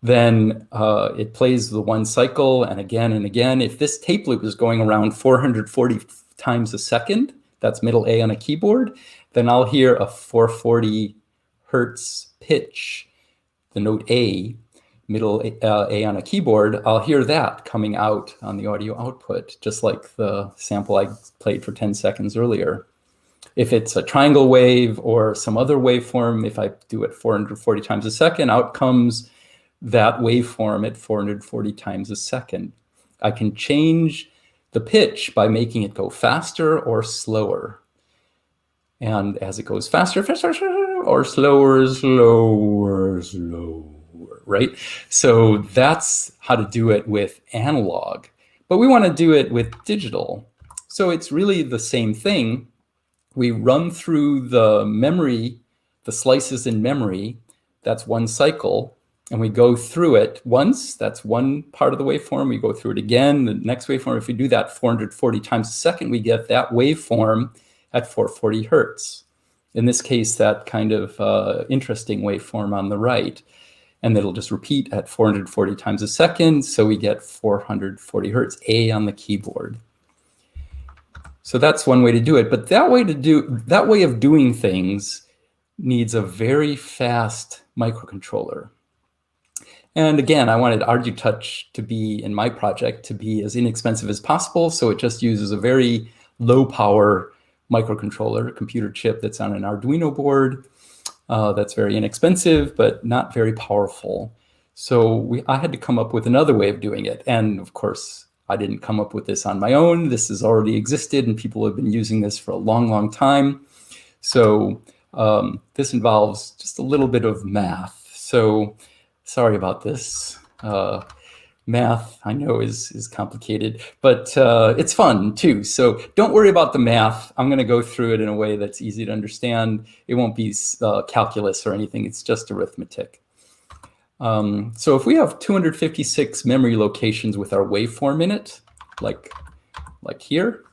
then it plays the one cycle and again and again. If this tape loop is going around 440 times a second, that's middle A on a keyboard, then I'll hear a 440 hertz pitch, the note A, middle A on a keyboard. I'll hear that coming out on the audio output, just like the sample I played for 10 seconds earlier. If it's a triangle wave or some other waveform, if I do it 440 times a second, out comes that waveform at 440 times a second. I can change the pitch by making it go faster or slower. And as it goes faster, faster, or slower, slower, slower, right? So that's how to do it with analog. But we want to do it with digital. So it's really the same thing. We run through the memory, the slices in memory, that's one cycle. And we go through it once, that's one part of the waveform. We go through it again, the next waveform. If we do that 440 times a second, we get that waveform at 440 hertz. In this case, that kind of interesting waveform on the right. And it'll just repeat at 440 times a second. So we get 440 hertz, A on the keyboard. So that's one way to do it. But that way of doing things needs a very fast microcontroller. And again, I wanted Ardu Touch to be, in my project, to be as inexpensive as possible. So it just uses a very low power microcontroller, computer chip that's on an Arduino board. That's very inexpensive, but not very powerful. So I had to come up with another way of doing it. And of course, I didn't come up with this on my own. This has already existed and people have been using this for a long, long time. So this involves just a little bit of math. So sorry about this. Math, I know, is complicated, but it's fun too. So don't worry about the math. I'm going to go through it in a way that's easy to understand. It won't be calculus or anything. It's just arithmetic. So if we have 256 memory locations with our waveform in it, like here,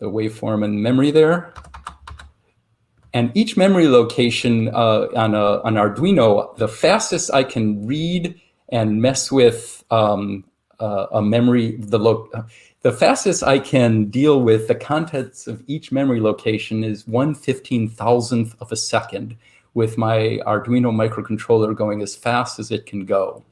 the waveform and memory there, and each memory location on Arduino, the fastest I can read and mess with a memory, the fastest I can deal with the contents of each memory location is 1/15,000th of a second with my Arduino microcontroller going as fast as it can go.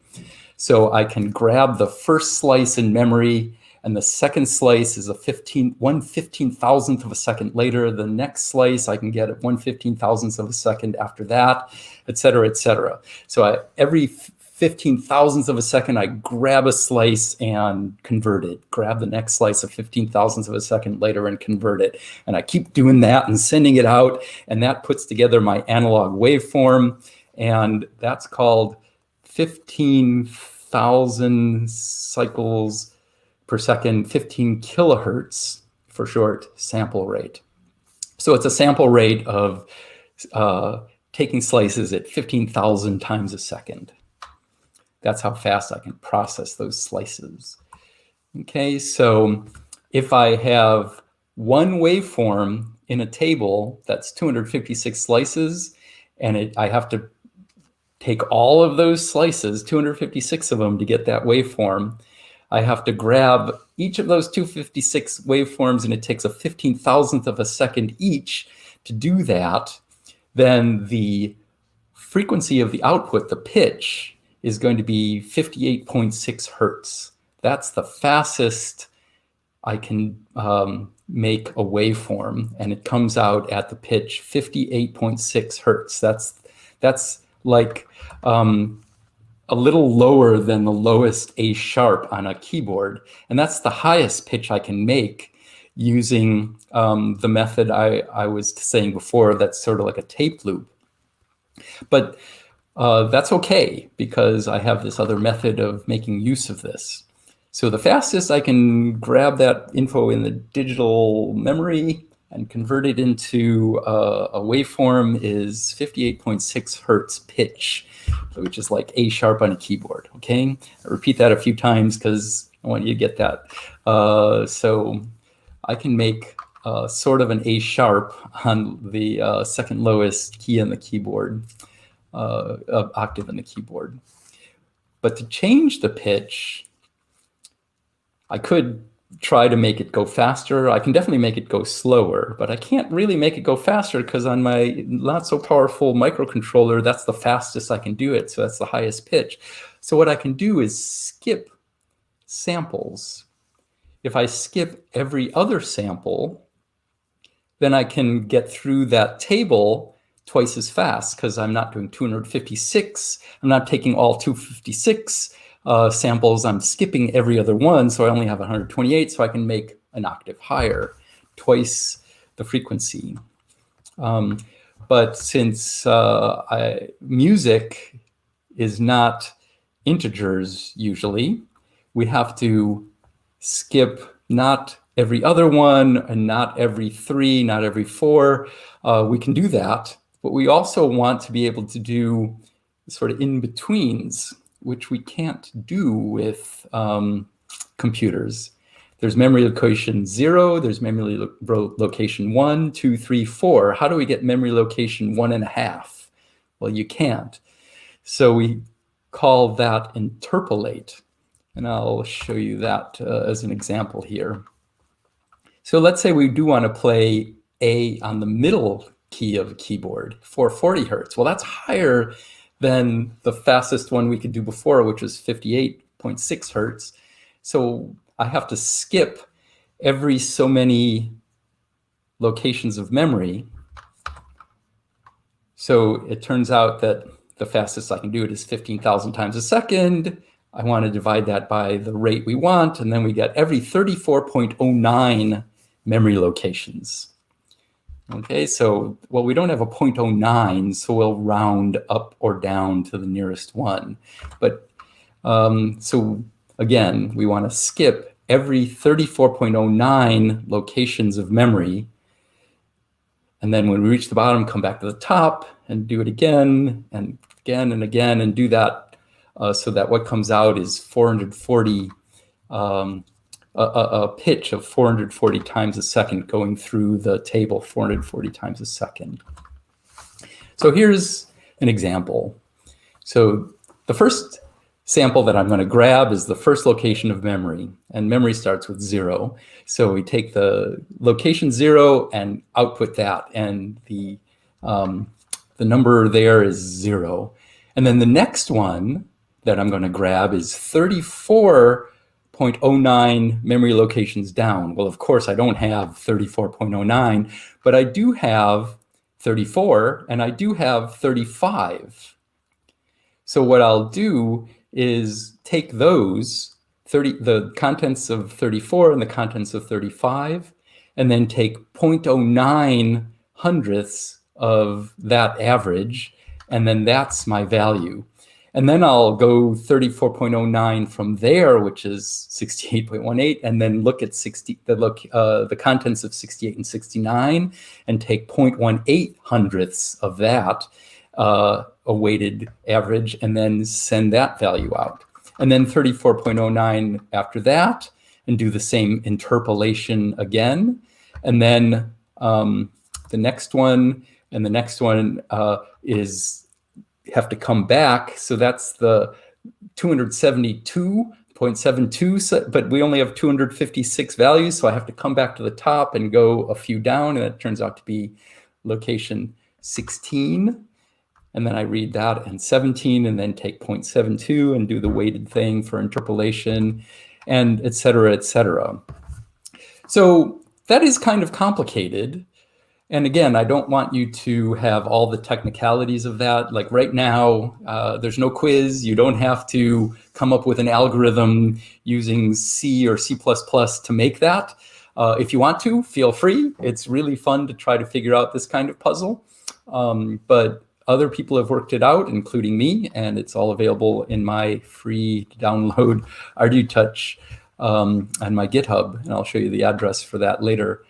So I can grab the first slice in memory, and the second slice is 1/15,000th of a second later. The next slice I can get at 1/15,000th of a second after that, et cetera, et cetera. So every 15,000th of a second, I grab a slice and convert it. Grab the next slice of 15,000th of a second later and convert it. And I keep doing that and sending it out. And that puts together my analog waveform. And that's called 15,000 cycles per second, 15 kilohertz for short, sample rate. So it's a sample rate of taking slices at 15,000 times a second. That's how fast I can process those slices. Okay, so if I have one waveform in a table that's 256 slices, and I have to take all of those slices, 256 of them, to get that waveform. I have to grab each of those 256 waveforms, and it takes a 15,000th of a second each to do that. Then the frequency of the output, the pitch, is going to be 58.6 hertz. That's the fastest I can make a waveform, and it comes out at the pitch 58.6 hertz. That's like a little lower than the lowest A sharp on a keyboard, and that's the highest pitch I can make using the method I was saying before. That's sort of like a tape loop. But that's okay, because I have this other method of making use of this. So the fastest I can grab that info in the digital memory and convert it into a waveform is 58.6 hertz pitch, which is like A sharp on a keyboard, okay? I repeat that a few times because I want you to get that. So I can make sort of an A sharp on the second lowest key on the keyboard, octave in the keyboard. But to change the pitch, I could try to make it go faster. I can definitely make it go slower, but I can't really make it go faster because on my not so powerful microcontroller, that's the fastest I can do it. So that's the highest pitch. So what I can do is skip samples. If I skip every other sample, then I can get through that table twice as fast because I'm not doing 256. I'm not taking all 256 samples. I'm skipping every other one, so I only have 128, so I can make an octave higher, twice the frequency. But since music is not integers usually, we have to skip not every other one and not every 3, not every 4. We can do that, but we also want to be able to do sort of in-betweens, which we can't do with computers. There's memory location 0, there's memory location 1, 2, 3, 4. How do we get memory location 1.5? Well, you can't. So we call that interpolate. And I'll show you that as an example here. So let's say we do want to play A on the middle key of a keyboard, 440 hertz. Well, that's higher than the fastest one we could do before, which was 58.6 hertz. So I have to skip every so many locations of memory. So it turns out that the fastest I can do it is 15,000 times a second. I want to divide that by the rate we want, and then we get every 34.09 memory locations. Okay, so, well, we don't have a 0.09, so we'll round up or down to the nearest one. But, so again, we want to skip every 34.09 locations of memory. And then when we reach the bottom, come back to the top and do it again and again and again, and do that so that what comes out is 440, a pitch of 440 times a second going through the table 440 times a second. So here's an example. So the first sample that I'm going to grab is the first location of memory, and memory starts with 0. So we take the location 0 and output that, and the number there is 0. And then the next one that I'm going to grab is 34.09 memory locations down. Well, of course, I don't have 34.09, but I do have 34 and I do have 35. So what I'll do is take those, the contents of 34 and the contents of 35, and then take 0.09 hundredths of that average, and then that's my value. And then I'll go 34.09 from there, which is 68.18, and then look at the contents of 68 and 69, and take 0.18 hundredths of that, a weighted average, and then send that value out. And then 34.09 after that, and do the same interpolation again. And then The next one and the next one have to come back. So that's the 272.72, but we only have 256 values. So I have to come back to the top and go a few down, and it turns out to be location 16. And then I read that and 17, and then take 0.72 and do the weighted thing for interpolation, and et cetera, et cetera. So that is kind of complicated. And again, I don't want you to have all the technicalities of that. Like right now, there's no quiz. You don't have to come up with an algorithm using C or C++ to make that. If you want to, feel free. It's really fun to try to figure out this kind of puzzle. But other people have worked it out, including me, and it's all available in my free to download Ardu Touch on my GitHub, and I'll show you the address for that later.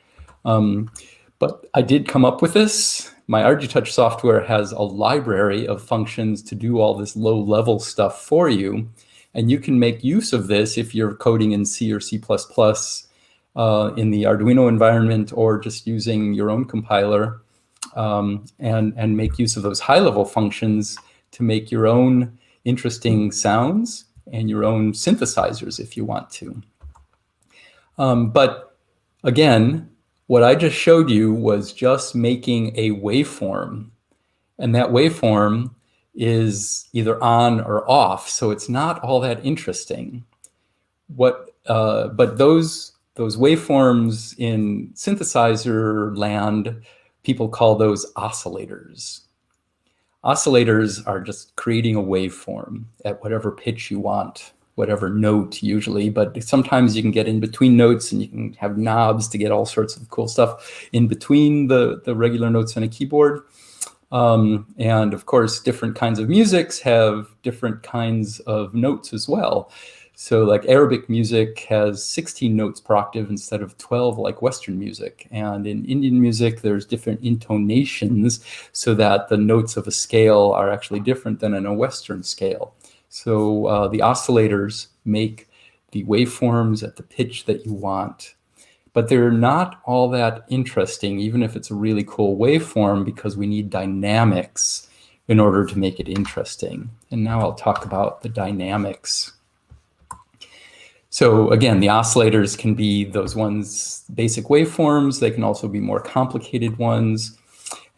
But I did come up with this. My Ardu Touch software has a library of functions to do all this low-level stuff for you, and you can make use of this if you're coding in C or C++ in the Arduino environment, or just using your own compiler, and make use of those high-level functions to make your own interesting sounds and your own synthesizers if you want to. But again, what I just showed you was just making a waveform, and that waveform is either on or off, so it's not all that interesting. But those waveforms in synthesizer land, people call those oscillators. Oscillators are just creating a waveform at whatever pitch you want, whatever note usually, but sometimes you can get in between notes, and you can have knobs to get all sorts of cool stuff in between the regular notes on a keyboard. And of course, different kinds of musics have different kinds of notes as well. So like Arabic music has 16 notes per octave instead of 12 like Western music. And in Indian music, there's different intonations so that the notes of a scale are actually different than in a Western scale. So the oscillators make the waveforms at the pitch that you want. But they're not all that interesting, even if it's a really cool waveform, because we need dynamics in order to make it interesting. And now I'll talk about the dynamics. So again, the oscillators can be those ones, basic waveforms. They can also be more complicated ones.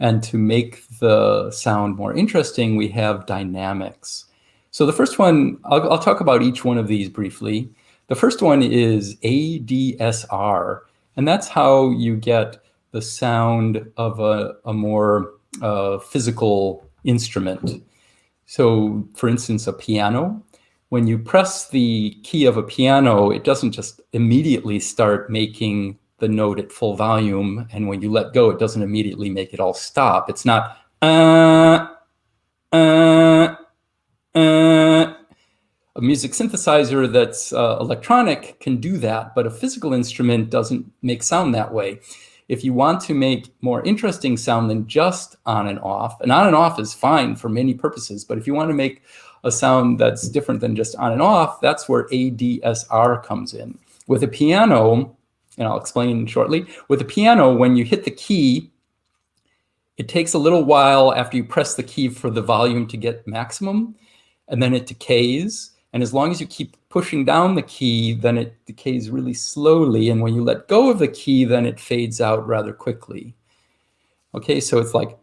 And to make the sound more interesting, we have dynamics. So the first one, I'll talk about each one of these briefly. The first one is Adsr, and that's how you get the sound of a more physical instrument. So for instance, a piano. When you press the key of a piano, it doesn't just immediately start making the note at full volume, and when you let go, it doesn't immediately make it all stop. It's not a music synthesizer that's electronic can do that, but a physical instrument doesn't make sound that way. If you want to make more interesting sound than just on and off is fine for many purposes, but if you want to make a sound that's different than just on and off, that's where Adsr comes in. With a piano, and I'll explain shortly, with a piano, when you hit the key, it takes a little while after you press the key for the volume to get maximum, and then it decays. And as long as you keep pushing down the key, then it decays really slowly. And when you let go of the key, then it fades out rather quickly. Okay, so it's like,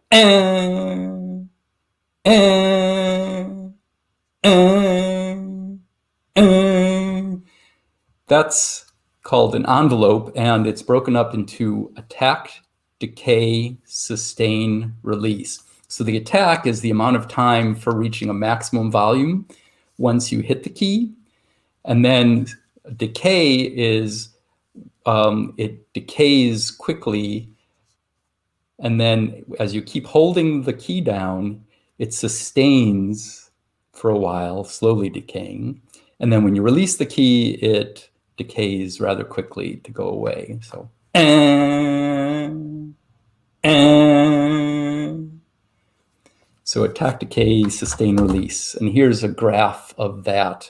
that's called an envelope, and it's broken up into attack, decay, sustain, release. So the attack is the amount of time for reaching a maximum volume once you hit the key. And then decay is, it decays quickly. And then as you keep holding the key down, it sustains for a while, slowly decaying. And then when you release the key, it decays rather quickly to go away. So, so attack, decay, sustain, release. And here's a graph of that.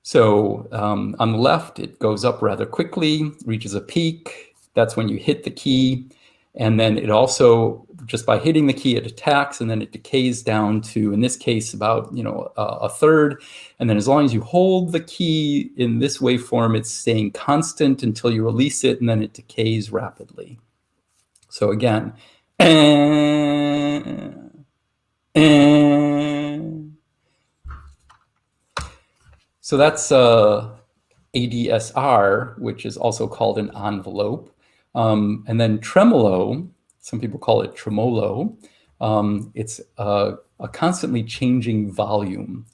So on the left, it goes up rather quickly, reaches a peak, that's when you hit the key. And then it also, just by hitting the key, it attacks, and then it decays down to, in this case, about a third. And then as long as you hold the key in this waveform, it's staying constant until you release it, and then it decays rapidly. So again, so that's ADSR, which is also called an envelope. And then tremolo, some people call it tremolo. It's a constantly changing volume.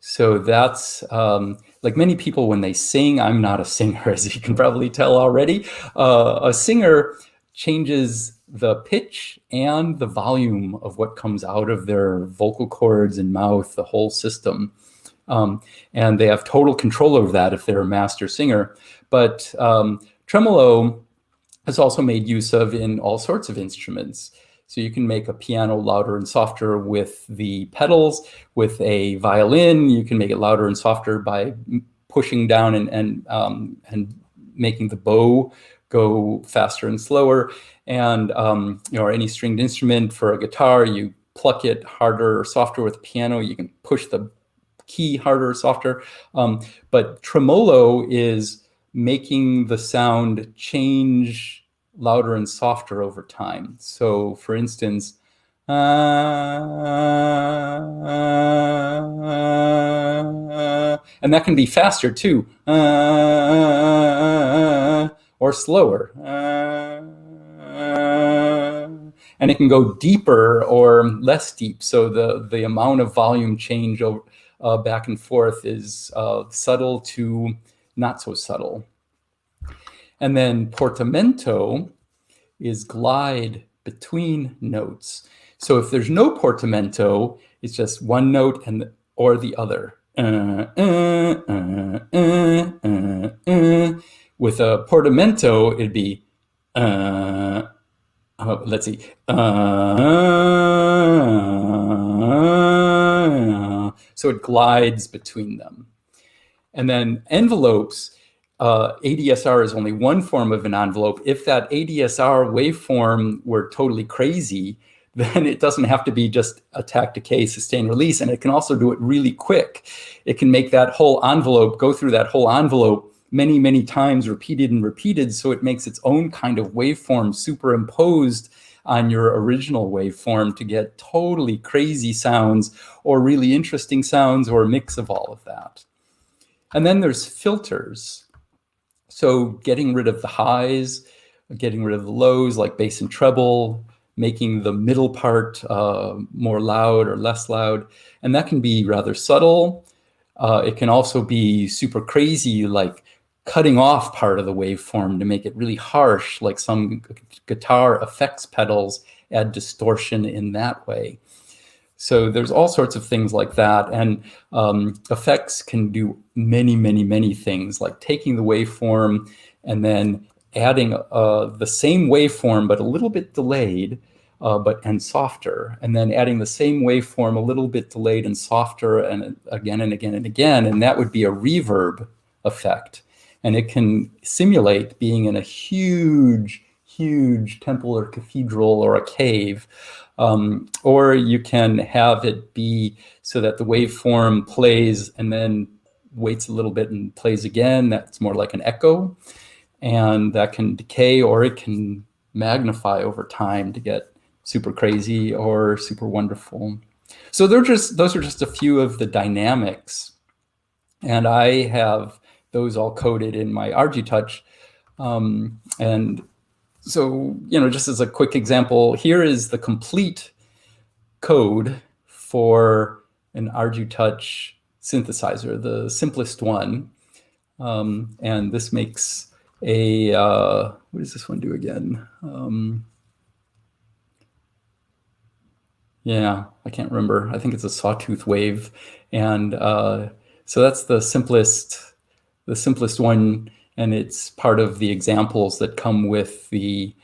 So that's like many people when they sing, I'm not a singer, as you can probably tell already. A singer changes the pitch and the volume of what comes out of their vocal cords and mouth, the whole system. And they have total control over that if they're a master singer. But tremolo is also made use of in all sorts of instruments. So you can make a piano louder and softer with the pedals. With a violin, you can make it louder and softer by pushing down and making the bow go faster and slower. And or any stringed instrument. For a guitar, you pluck it harder or softer. With piano, you can push the key harder or softer. But tremolo is making the sound change louder and softer over time. So for instance, and that can be faster too, or slower. And it can go deeper or less deep. So the amount of volume change over, back and forth is subtle to not so subtle. And then portamento is glide between notes. So if there's no portamento, it's just one note or the other. With a portamento, it'd be let's see. So it glides between them. And then envelopes, ADSR is only one form of an envelope. If that ADSR waveform were totally crazy, then it doesn't have to be just attack, decay, sustain, release. And it can also do it really quick. It can make that whole envelope, go through that whole envelope many, many times, repeated and repeated. So it makes its own kind of waveform superimposed on your original waveform to get totally crazy sounds or really interesting sounds or a mix of all of that. And then there's filters. So getting rid of the highs, getting rid of the lows like bass and treble, making the middle part more loud or less loud. And that can be rather subtle. It can also be super crazy, like cutting off part of the waveform to make it really harsh, like some guitar effects pedals add distortion in that way. So there's all sorts of things like that. And effects can do many, many, many things, like taking the waveform and then adding the same waveform, but a little bit delayed, and softer, and then adding the same waveform a little bit delayed and softer, and again and again and again, and that would be a reverb effect. And it can simulate being in a huge, huge temple or cathedral or a cave. Or you can have it be so that the waveform plays and then waits a little bit and plays again. That's more like an echo. And that can decay, or it can magnify over time to get super crazy or super wonderful. So those are just a few of the dynamics. And I have those all coded in my ArduTouch. And so, just as a quick example, here is the complete code for an ArduTouch synthesizer, the simplest one. And this makes a, what does this one do again? Yeah, I can't remember. I think it's a Sawtooth wave. And so that's the simplest one. And it's part of the examples that come with the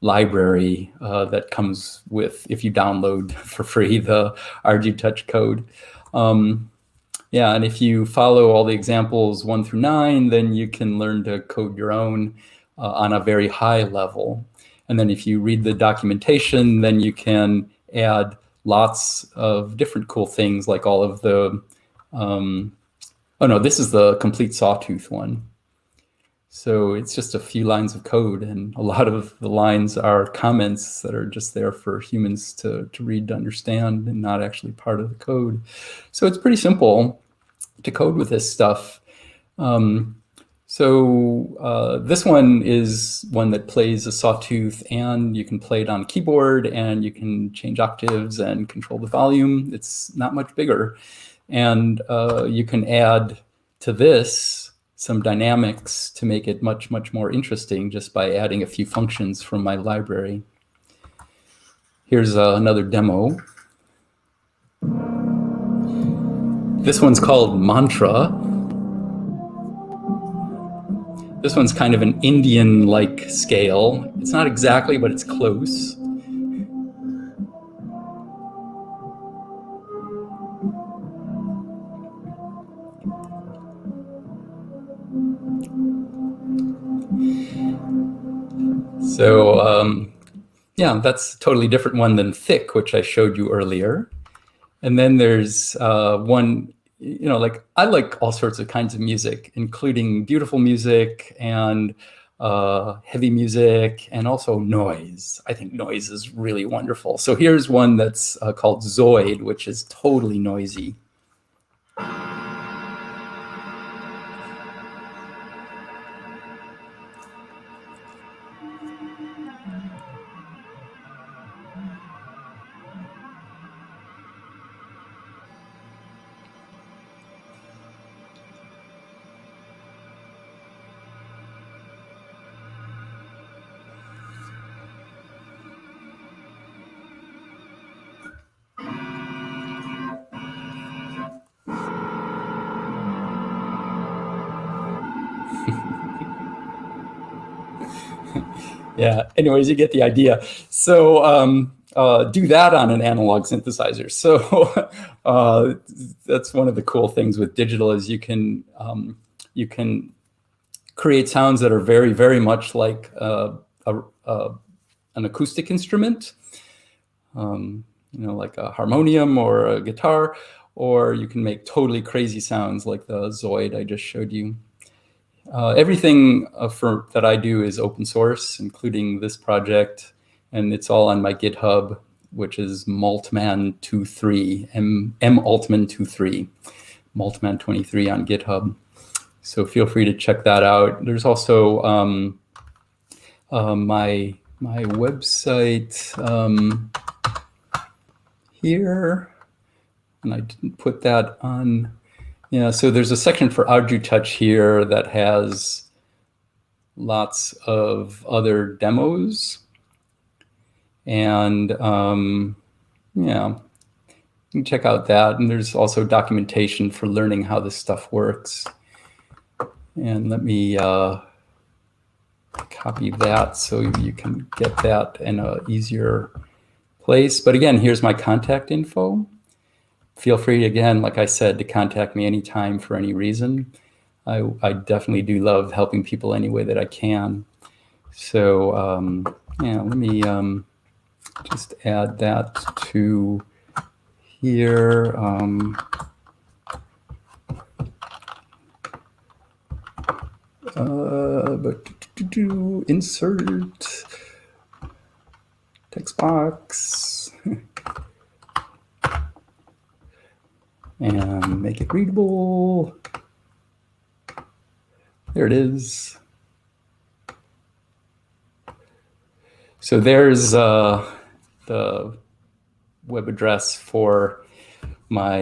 library that comes with, if you download for free, the ArduTouch code. Yeah, and if you follow all the examples 1 through 9, then you can learn to code your own. on a very high level. And then if you read the documentation, then you can add lots of different cool things, like all of the, oh no, this is the complete Sawtooth one. So it's just a few lines of code, and a lot of the lines are comments that are just there for humans to read, to understand, and not actually part of the code. So it's pretty simple to code with this stuff. This one is one that plays a Sawtooth, and you can play it on a keyboard, and you can change octaves and control the volume. It's not much bigger. And you can add to this some dynamics to make it much, much more interesting just by adding a few functions from my library. Here's another demo. This one's called Mantra. This one's kind of an Indian-like scale. It's not exactly, but it's close. So yeah, that's a totally different one than Thick, which I showed you earlier. And then there's one, like I like all sorts of kinds of music, including beautiful music and heavy music, and also noise. I think noise is really wonderful. So here's one that's called Zoid, which is totally noisy. Yeah, anyways, you get the idea. So do that on an analog synthesizer. So that's one of the cool things with digital is you can create sounds that are very, very much like an acoustic instrument, like a harmonium or a guitar, or you can make totally crazy sounds like the Zoid I just showed you. Everything that I do is open source, including this project, and it's all on my GitHub, which is Maltman23, M-Altman23, Maltman23 on GitHub. So feel free to check that out. There's also my website here, and I didn't put that on. Yeah, so there's a section for Ardu Touch here that has lots of other demos. And yeah, you can check out that. And there's also documentation for learning how this stuff works. And let me copy that so you can get that in an easier place. But again, here's my contact info. Feel free, again, like I said, to contact me anytime for any reason. I definitely do love helping people any way that I can. So yeah, let me just add that to here. Insert text box. And make it readable. There it is. So there's the web address for my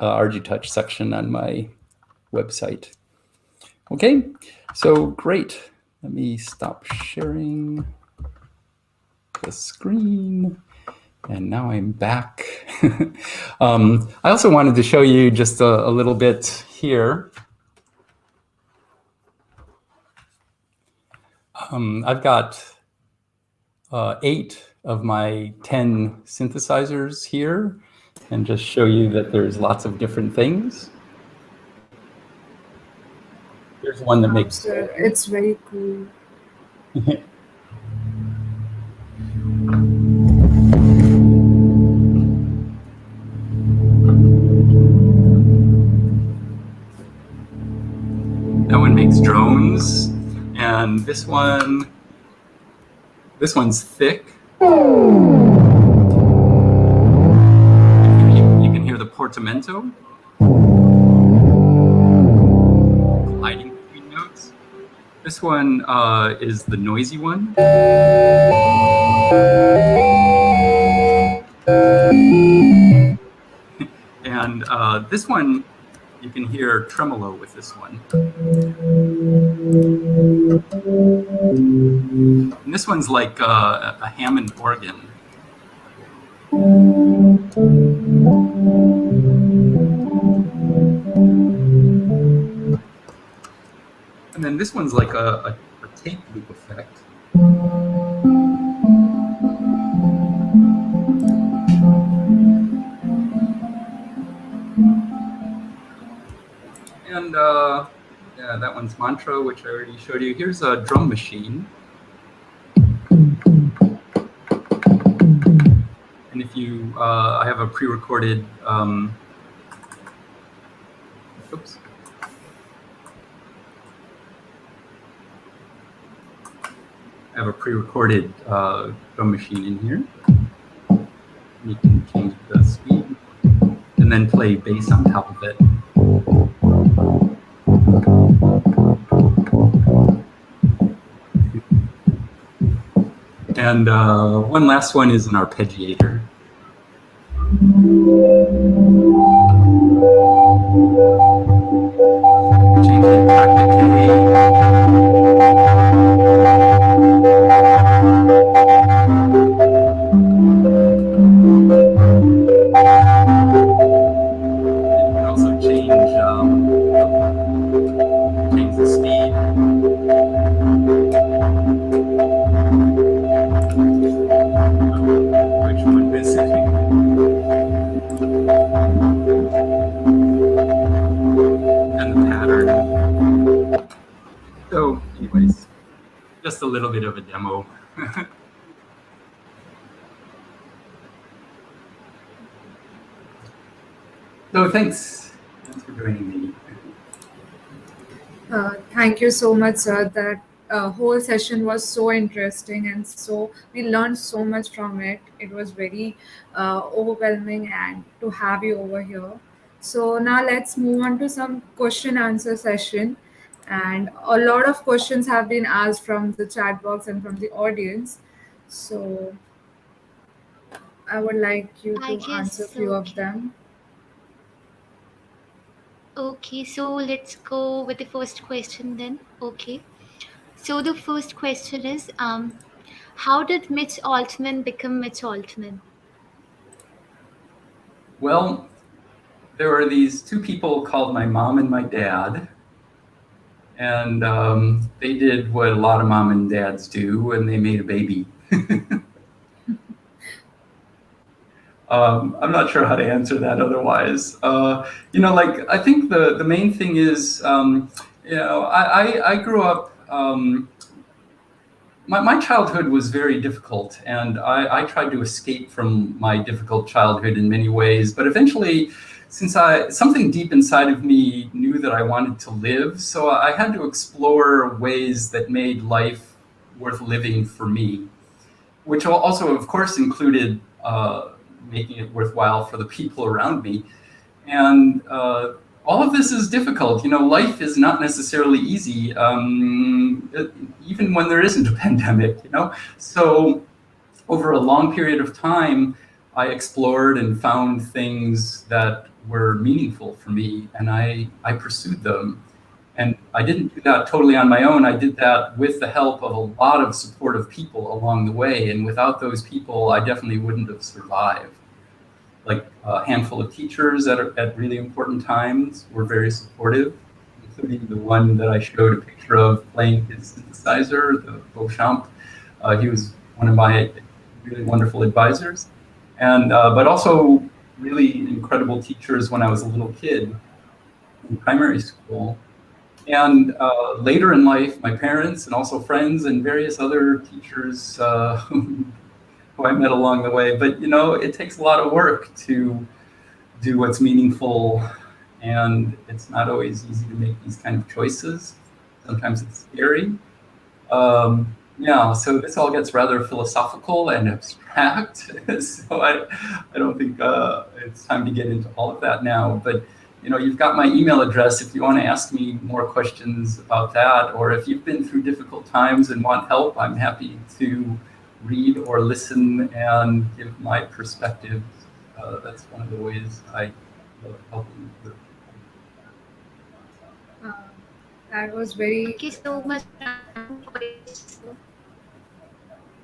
Ardu Touch section on my website. Okay, so great. Let me stop sharing the screen. And now I'm back. I also wanted to show you just a little bit here. I've got 8 of my 10 synthesizers here, and just show you that there's lots of different things. Here's one that Wow, makes. sir, it's very cool. That one makes drones, and this one's thick. You can hear the portamento gliding between notes. This one is the noisy one. And this one, you can hear tremolo with this one. And this one's like a Hammond organ. And then this one's like a tape loop effect. And yeah, that one's mantra, which I already showed you. Here's a drum machine. And if you, I have a pre-recorded, oops. I have a pre-recorded drum machine in here. You can change the speed and then play bass on top of it. And one last one is an arpeggiator. Change it back to K. And you can also change the speed. Which one is it? And the pattern. So anyways, just a little bit of a demo. So thanks for joining me. Thank you so much, sir. That whole session was so interesting, and so we learned so much from it. It was very overwhelming, and to have you over here. So now let's move on to some question answer session. And a lot of questions have been asked from the chat box and from the audience. So I would like you I to answer a guess, few of okay. them. Okay, so let's go with the first question then. Okay. So the first question is, how did Mitch Altman become Mitch Altman? Well, there were these two people called my mom and my dad. And they did what a lot of mom and dads do, and they made a baby. I'm not sure how to answer that otherwise. You know, like, I think the main thing is, you know, I grew up, my childhood was very difficult, and I tried to escape from my difficult childhood in many ways, but eventually, since something deep inside of me knew that I wanted to live, so I had to explore ways that made life worth living for me, which also, of course, included making it worthwhile for the people around me. And all of this is difficult. You know, life is not necessarily easy, even when there isn't a pandemic, you know? So over a long period of time, I explored and found things that were meaningful for me, and I pursued them. And I didn't do that totally on my own. I did that with the help of a lot of supportive people along the way. And without those people, I definitely wouldn't have survived. Like a handful of teachers at really important times were very supportive, including the one that I showed a picture of playing his synthesizer, the Beauchamp. He was one of my really wonderful advisors. And but also really incredible teachers when I was a little kid in primary school. And later in life, my parents and also friends and various other teachers who I met along the way. But you know, it takes a lot of work to do what's meaningful, and it's not always easy to make these kind of choices. Sometimes it's scary. Yeah, so this all gets rather philosophical and abstract. So I don't think it's time to get into all of that now. But you know, you've got my email address if you want to ask me more questions about that, or if you've been through difficult times and want help, I'm happy to read or listen and give my perspective. That's one of the ways I love helping other people. That was very. Thank you so much for answering the question.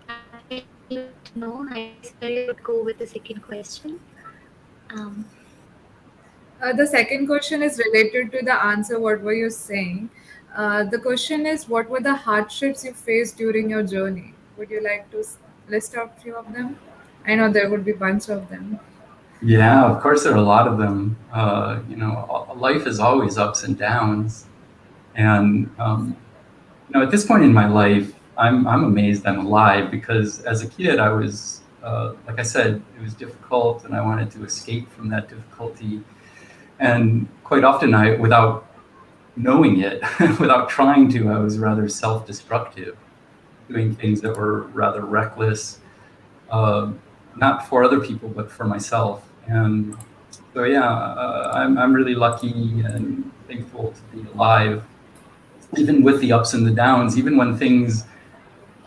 I would to know. I guess I would go with the second question. The second question is related to the answer. What were you saying? The question is, what were the hardships you faced during your journey? Would you like to list out a few of them? I know there would be a bunch of them. Yeah, of course there are a lot of them. You know, life is always ups and downs. And you know, at this point in my life, I'm amazed I'm alive, because as a kid I was, like I said, it was difficult and I wanted to escape from that difficulty. And quite often without knowing it, without trying to, I was rather self-destructive, doing things that were rather reckless, not for other people, but for myself. And so, yeah, I'm really lucky and thankful to be alive, even with the ups and the downs. Even when things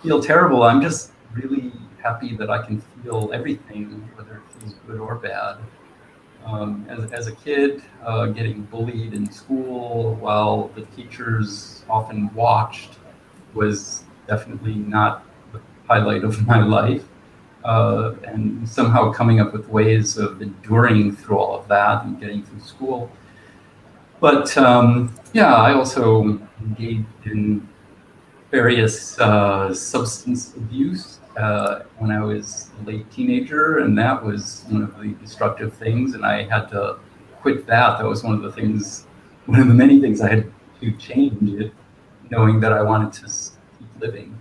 feel terrible, I'm just really happy that I can feel everything, whether it feels good or bad. As a kid, getting bullied in school while the teachers often watched was definitely not the highlight of my life. And somehow coming up with ways of enduring through all of that and getting through school. But yeah, I also engaged in various substance abuse when I was a late teenager, and that was one of the destructive things, and I had to quit that. That was one of the many things I had to change it, knowing that I wanted to keep living.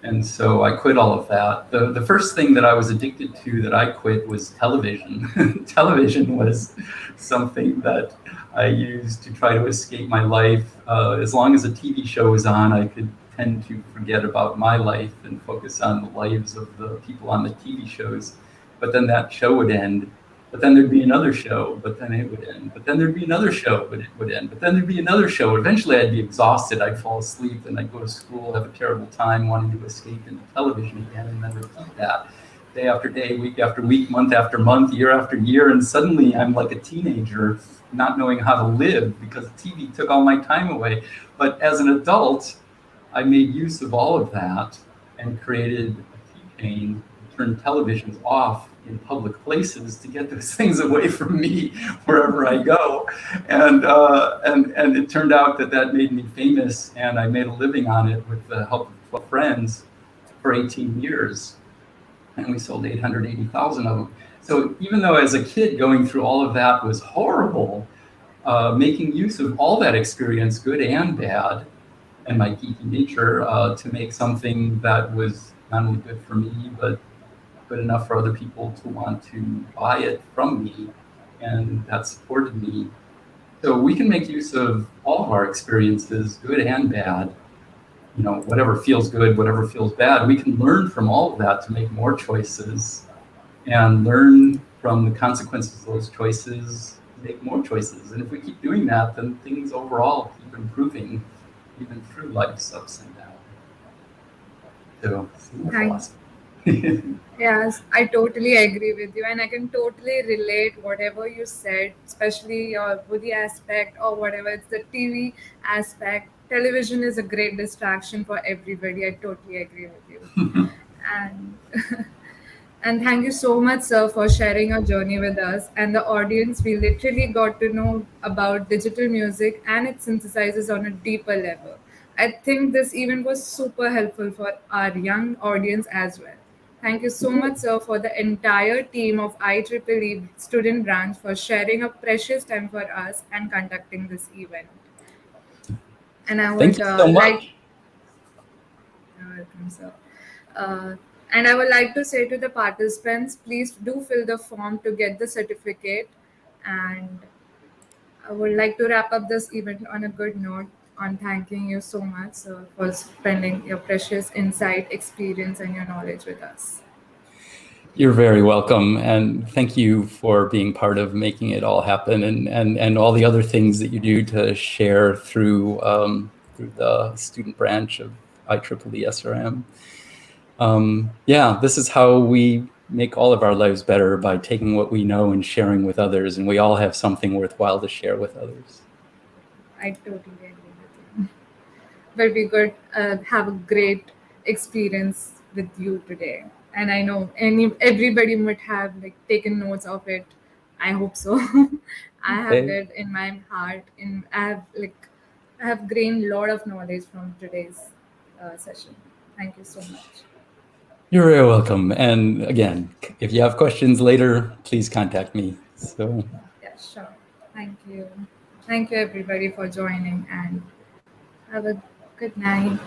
And so I quit all of that. The first thing that I was addicted to that I quit was television. Television was something that I used to try to escape my life. As long as a TV show was on, I could tend to forget about my life and focus on the lives of the people on the TV shows. But then that show would end. But then there'd be another show, but then it would end. But then there'd be another show, but it would end. But then there'd be another show. Eventually I'd be exhausted. I'd fall asleep and I'd go to school, have a terrible time wanting to escape into television again, and then repeat that day after day, week after week, month after month, year after year. And suddenly I'm like a teenager not knowing how to live because TV took all my time away. But as an adult, I made use of all of that and created a keychain to turn televisions off in public places to get those things away from me wherever I go. And it turned out that made me famous, and I made a living on it with the help of 12 friends for 18 years. And we sold 880,000 of them. So even though as a kid going through all of that was horrible, making use of all that experience, good and bad, and my geeky nature, to make something that was not only good for me, but good enough for other people to want to buy it from me, and that supported me. So we can make use of all of our experiences, good and bad. You know, whatever feels good, whatever feels bad, we can learn from all of that to make more choices, and learn from the consequences of those choices, make more choices. And if we keep doing that, then things overall keep improving, even through life's ups and downs. So, Yes, I totally agree with you, and I can totally relate whatever you said, especially your bully aspect or whatever. It's the TV aspect. Television is a great distraction for everybody. I totally agree with you. And and thank you so much, sir, for sharing your journey with us and the audience. We literally got to know about digital music and its synthesizers on a deeper level. I think this event was super helpful for our young audience as well. Thank you so much, sir, for the entire team of IEEE student branch for sharing a precious time for us and conducting this event. And I Thank would you so much. You're welcome, sir. Uh, and I would like to say to the participants, please do fill the form to get the certificate. And I would like to wrap up this event on a good note on thanking you so much for spending your precious insight, experience, and your knowledge with us. You're very welcome, and thank you for being part of making it all happen, and all the other things that you do to share through the student branch of IEEE SRM. Yeah, this is how we make all of our lives better, by taking what we know and sharing with others, and we all have something worthwhile to share with others. I totally agree with you. But we could have a great experience with you today, and I know everybody would have like taken notes of it. I hope so. I have Okay. read in my heart, and I have gained a lot of knowledge from today's session. Thank you so much. You're very welcome. And again, if you have questions later, please contact me. So. Yeah, sure. Thank you. Thank you everybody for joining, and have a good night.